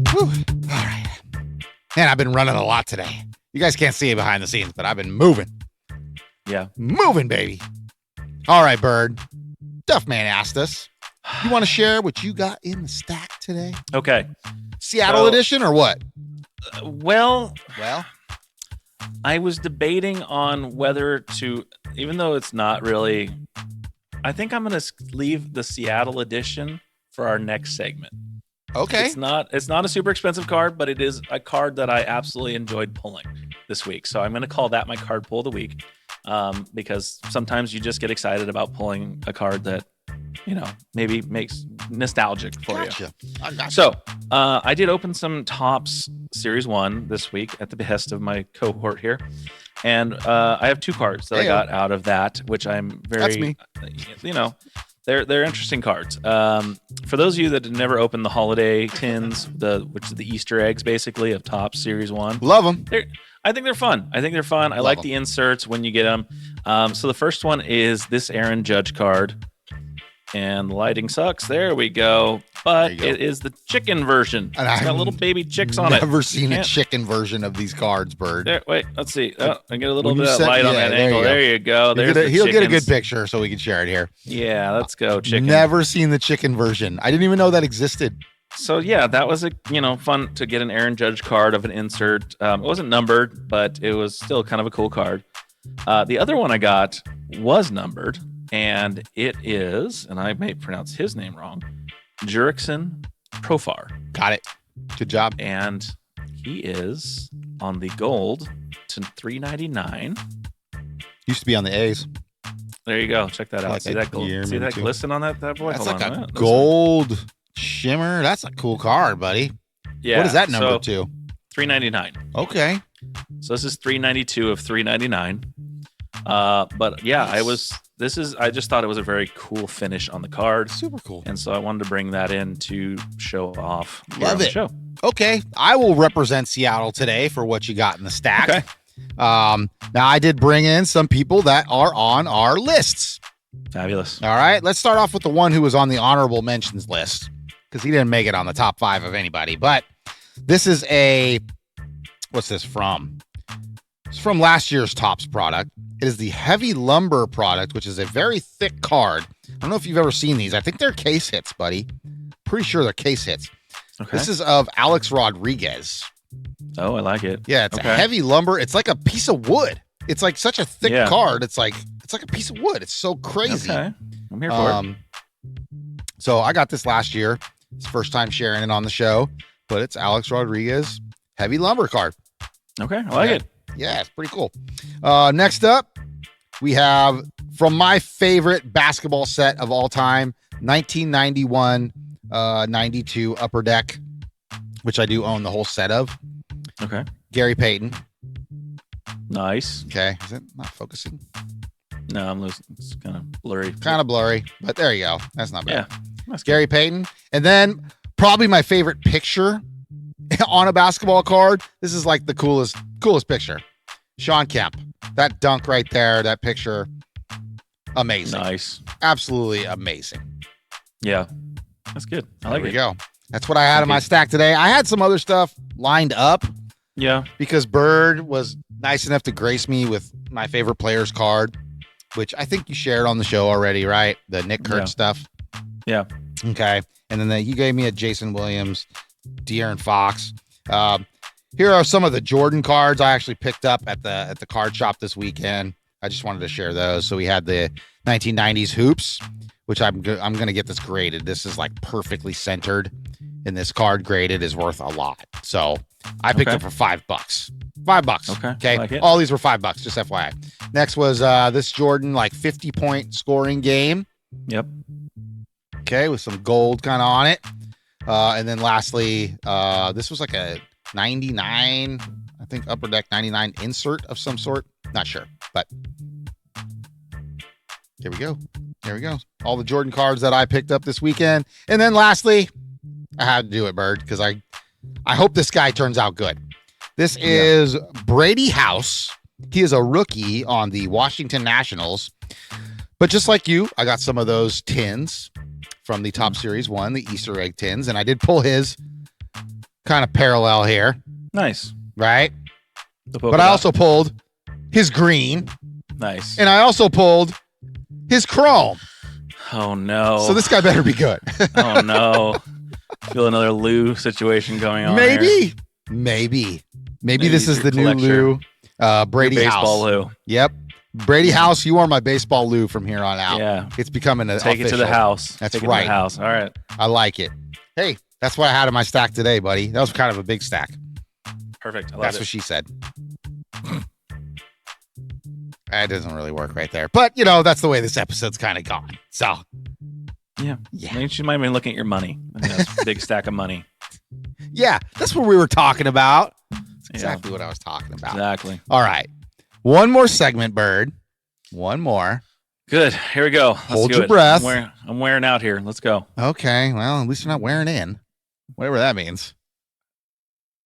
Whew. All right. Man, I've been running a lot today. You guys can't see it behind the scenes, but I've been moving. Yeah. Moving, baby. All right, Bird. Duffman asked us, you want to share what you got in the stack today? Okay. Seattle edition or what? Well, I was debating on whether to, even though it's not really, I think I'm going to leave the Seattle edition for our next segment. Okay. It's not a super expensive card, but it is a card that I absolutely enjoyed pulling this week. So I'm going to call that my card pull of the week. Because sometimes you just get excited about pulling a card that, maybe makes nostalgic for you. So I did open some Topps Series 1 this week at the behest of my cohort here. And I have 2 cards that I got out of that, which I'm very, That's me. They're interesting cards. For those of you that have never opened the holiday tins, which is the Easter eggs basically of Topps Series 1. Love them. I think they're fun. I like the inserts when you get them. So the first one is this Aaron Judge card. And the lighting sucks. There we go. but it is the chicken version. And it's got little baby chicks on it. Never seen a chicken version of these cards, Bird. There, wait, let's see. I get a little bit of light on that angle. There you go. He'll get a good picture so we can share it here. Yeah, let's go, chicken. Never seen the chicken version. I didn't even know that existed. So yeah, that was fun to get an Aaron Judge card of an insert. It wasn't numbered, but it was still kind of a cool card. The other one I got was numbered, and it is, and I may pronounce his name wrong, Jurickson Profar. Got it. Good job. And he is on the gold to $3.99. Used to be on the A's. There you go. Check that out. Like See that gold? See that glisten on that boy? That's Hold like on a gold shimmer. That's a cool card, buddy. Yeah. What is that number to? $3.99. Okay. So this is $3.92 of $3.99. But yeah, nice. I just thought it was a very cool finish on the card. Super cool. And so I wanted to bring that in to show off. Love it. Show. Okay. I will represent Seattle today for what you got in the stack. Okay. Now I did bring in some people that are on our lists. Fabulous. All right. Let's start off with the one who was on the honorable mentions list because he didn't make it on the top 5 of anybody. But this is what's this from? It's from last year's Topps product. It is the Heavy Lumber product, which is a very thick card. I don't know if you've ever seen these. I think they're case hits, buddy. Pretty sure they're case hits. Okay. This is of Alex Rodriguez. Oh, I like it. Yeah, it's a Heavy Lumber. It's like a piece of wood. It's like such a thick card. It's like a piece of wood. It's so crazy. Okay. I'm here for it. So I got this last year. It's first time sharing it on the show, but it's Alex Rodriguez Heavy Lumber card. Okay, I like it. Yeah, it's pretty cool. Next up, we have from my favorite basketball set of all time, 1991-92 Upper Deck, which I do own the whole set of. Okay. Gary Payton. Nice. Okay. Is it not focusing? No, I'm losing. It's kind of blurry. Kind of blurry, but there you go. That's not bad. Yeah. That's Gary Payton. And then probably my favorite picture on a basketball card. This is like the coolest picture. Sean Kemp. That dunk right there, that picture. Amazing. Nice. Absolutely amazing. Yeah. That's good. I like it. There we go. That's what I had in my stack today. I had some other stuff lined up. Yeah. Because Bird was nice enough to grace me with my favorite player's card, which I think you shared on the show already, right? The Nick Kurt stuff. Yeah. Okay. And then he gave me a Jason Williams, De'Aaron Fox. Here are some of the Jordan cards I actually picked up at the card shop this weekend. I just wanted to share those. So we had the 1990s hoops, which I'm going to get this graded. This is like perfectly centered, and this card graded is worth a lot. So I picked it for $5. $5. Okay. Like all these were $5, just FYI. Next was this Jordan like 50-point scoring game. Yep. Okay, with some gold kind of on it. And then lastly, this was like a 99, I think Upper Deck 99 insert of some sort. Not sure, but here we go. There we go. All the Jordan cards that I picked up this weekend. And then lastly, I had to do it, Bird, because I hope this guy turns out good. This is Brady House. He is a rookie on the Washington Nationals. But just like you, I got some of those tins from the Top Series 1, the Easter egg tins, and I did pull his kind of parallel here. Nice. Right? But I also pulled his green. Nice. And I also pulled his chrome. Oh, no. So this guy better be good. Oh, no. Feel another Lou situation going on. Maybe this is the new Lou. Brady House. Baseball Lou. Yep. Brady House, you are my baseball Lou from here on out. Yeah. It's becoming an Take official. it to the house. That's Take right. It to the house. All right. I like it. Hey, that's what I had in my stack today, buddy. That was kind of a big stack. Perfect. I love That's it. what she said. That doesn't really work right there. But, you know, that's the way this episode's kind of gone. So, yeah. Maybe she might have been looking at your money. That's a big stack of money. Yeah, that's what we were talking about. That's exactly what I was talking about. Exactly. All right. One more segment, Bird. One more. Good. Here we go. Let's Hold do your it. breath. I'm wearing out here. Let's go. Okay. Well, at least you're not wearing in. Whatever that means.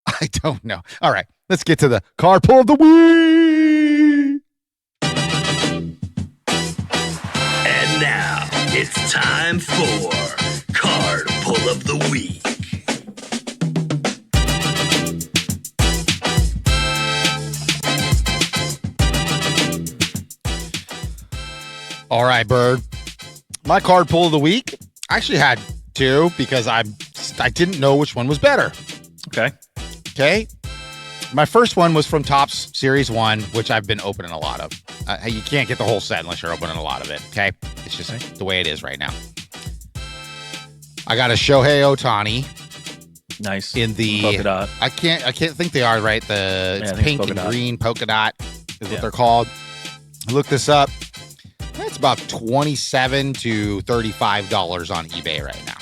I don't know. All right. Let's get to the card pull of the week. And now it's time for Card Pull Pull of the Week. All right, Bird. My card pull of the week. I actually had two because I didn't know which one was better. Okay. My first one was from Topps Series 1, which I've been opening a lot of. You can't get the whole set unless you're opening a lot of it. Okay. It's just the way it is right now. I got a Shohei Ohtani. Nice. In the polka dot. I can't think they are right. It's pink and green polka dot is what they're called. I looked this up. It's about $27 to $35 on eBay right now.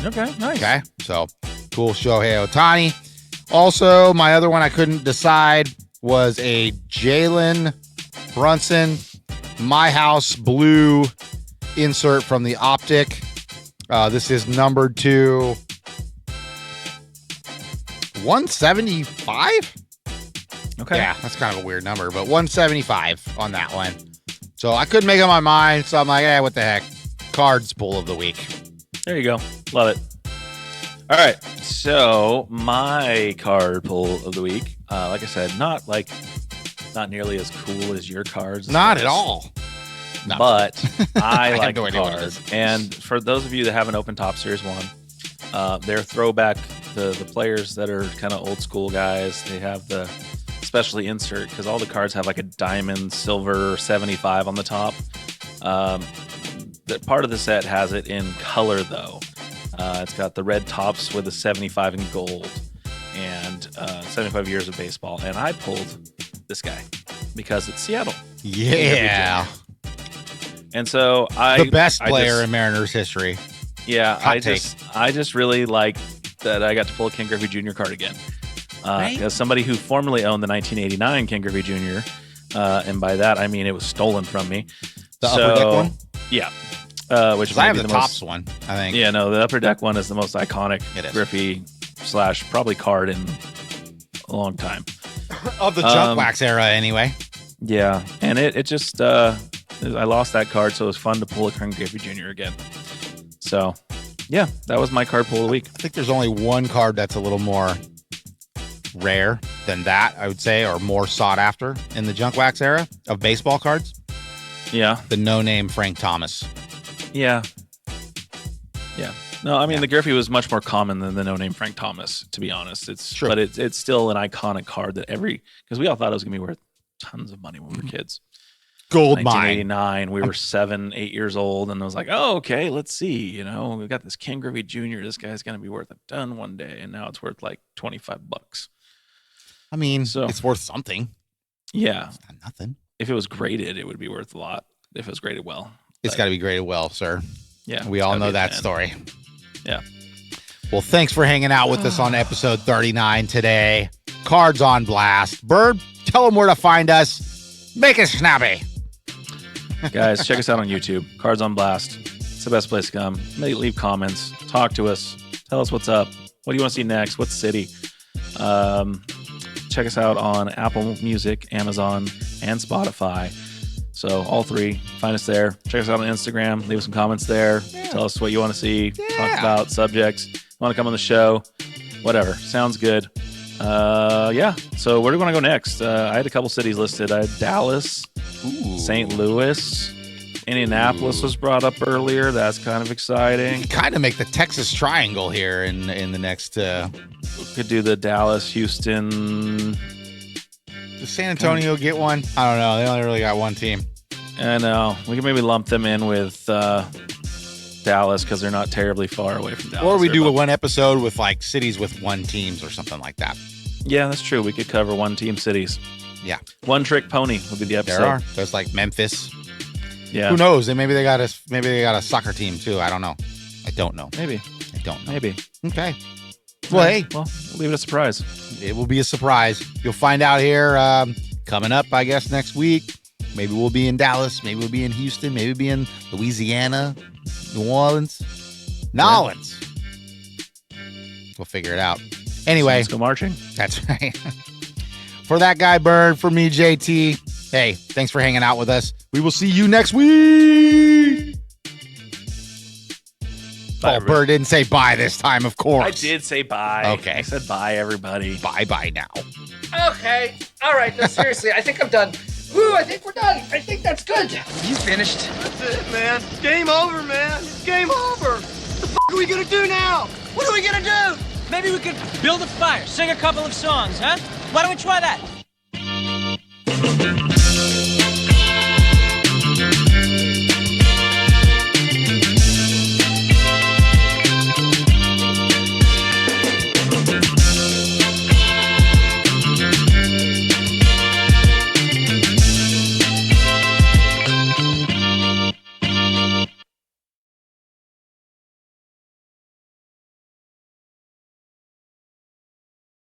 Okay, nice. Okay, so cool Shohei Ohtani. Also, my other one I couldn't decide was a Jalen Brunson My House Blue insert from the Optic. This is numbered to 175. Okay. Yeah, that's kind of a weird number, but 175 on that one. So I couldn't make up my mind, so I'm like, hey, what the heck? Cards pull of the week. There you go. Love it. All right. So my card pull of the week, like I said, not nearly as cool as your cards. Not at all. No. But I like no the idea what it cards. is. And for those of you that haven't opened Top Series 1, they're throwback the players that are kind of old school guys. They have the specialty insert because all the cards have like a diamond, silver, 75 on the top. That part of the set has it in color though. It's got the red tops with the 75 in gold and 75 years of baseball. And I pulled this guy because it's Seattle. Yeah. And so the best player in Mariners history. Yeah, Hot I just really like that I got to pull a Ken Griffey Jr. card again. As somebody who formerly owned the 1989 Ken Griffey Jr., and by that I mean it was stolen from me. The upper deck one? Yeah. Which I have the Topps one, I think. Yeah, no, the upper deck one is the most iconic Griffey / probably card in a long time. Of the junk wax era, anyway. Yeah, and it just, I lost that card, so it was fun to pull a Ken Griffey Jr. again. So, yeah, that was my card pull of the week. I think there's only one card that's a little more rare than that, I would say, or more sought after in the junk wax era of baseball cards. Yeah. The no-name Frank Thomas. Yeah. Yeah. No, I mean, the Griffey was much more common than the no-name Frank Thomas, to be honest. It's true. But it's still an iconic card that because we all thought it was going to be worth tons of money when we were kids. Gold mine. 1989, we were 7, 8 years old, and I was like, oh, okay, let's see. You know, we got this Ken Griffey Jr. This guy's going to be worth a ton one day, and now it's worth like $25. I mean, it's worth something. Yeah. It's not nothing. If it was graded, it would be worth a lot. If it was graded well. It's got to be graded well, sir. Yeah. We all know that story. Yeah. Well, thanks for hanging out with us on episode 39 today. Cards on Blast. Bird, tell them where to find us. Make it snappy. Guys, check us out on YouTube. Cards on Blast. It's the best place to come. Leave comments. Talk to us. Tell us what's up. What do you want to see next? What city? Check us out on Apple Music, Amazon, and Spotify. So all three, find us there. Check us out on Instagram. Leave us some comments there. Yeah. Tell us what you want to see. Talk about subjects. Want to come on the show? Whatever. Sounds good. Yeah. So where do we want to go next? I had a couple cities listed. I had Dallas, St. Louis, Indianapolis was brought up earlier. That's kind of exciting. You kind of make the Texas Triangle here in the next. We could do the Dallas, Houston. Does San Antonio get one? I don't know. They only really got one team. I know. We can maybe lump them in with Dallas because they're not terribly far away from Dallas. Or we do one episode with like cities with one teams or something like that. Yeah, that's true. We could cover one team cities. Yeah. One trick pony would be the episode. There are. There's like Memphis. Yeah. Who knows? And maybe they got a soccer team too. I don't know. I don't know. Maybe. I don't know. Maybe. Okay. Well, hey. Well, we'll leave it a surprise. It will be a surprise. You'll find out here coming up, I guess, next week. Maybe we'll be in Dallas. Maybe we'll be in Houston. Maybe we'll be in Louisiana, New Orleans, Nolens. We'll figure it out. Anyway. Let's go marching. That's right. For that guy, Bird, for me, JT, hey, thanks for hanging out with us. We will see you next week. Bye, Oh, Bird didn't say bye this time, of course. I did say bye. Okay. I said bye, everybody. Bye now. Okay. All right. No, seriously, I think I'm done. Woo, I think we're done. I think that's good. You finished? That's it, man. Game over, man. It's game over. What the fuck are we gonna do now? What are we gonna do? Maybe we could build a fire, sing a couple of songs, huh? Why don't we try that?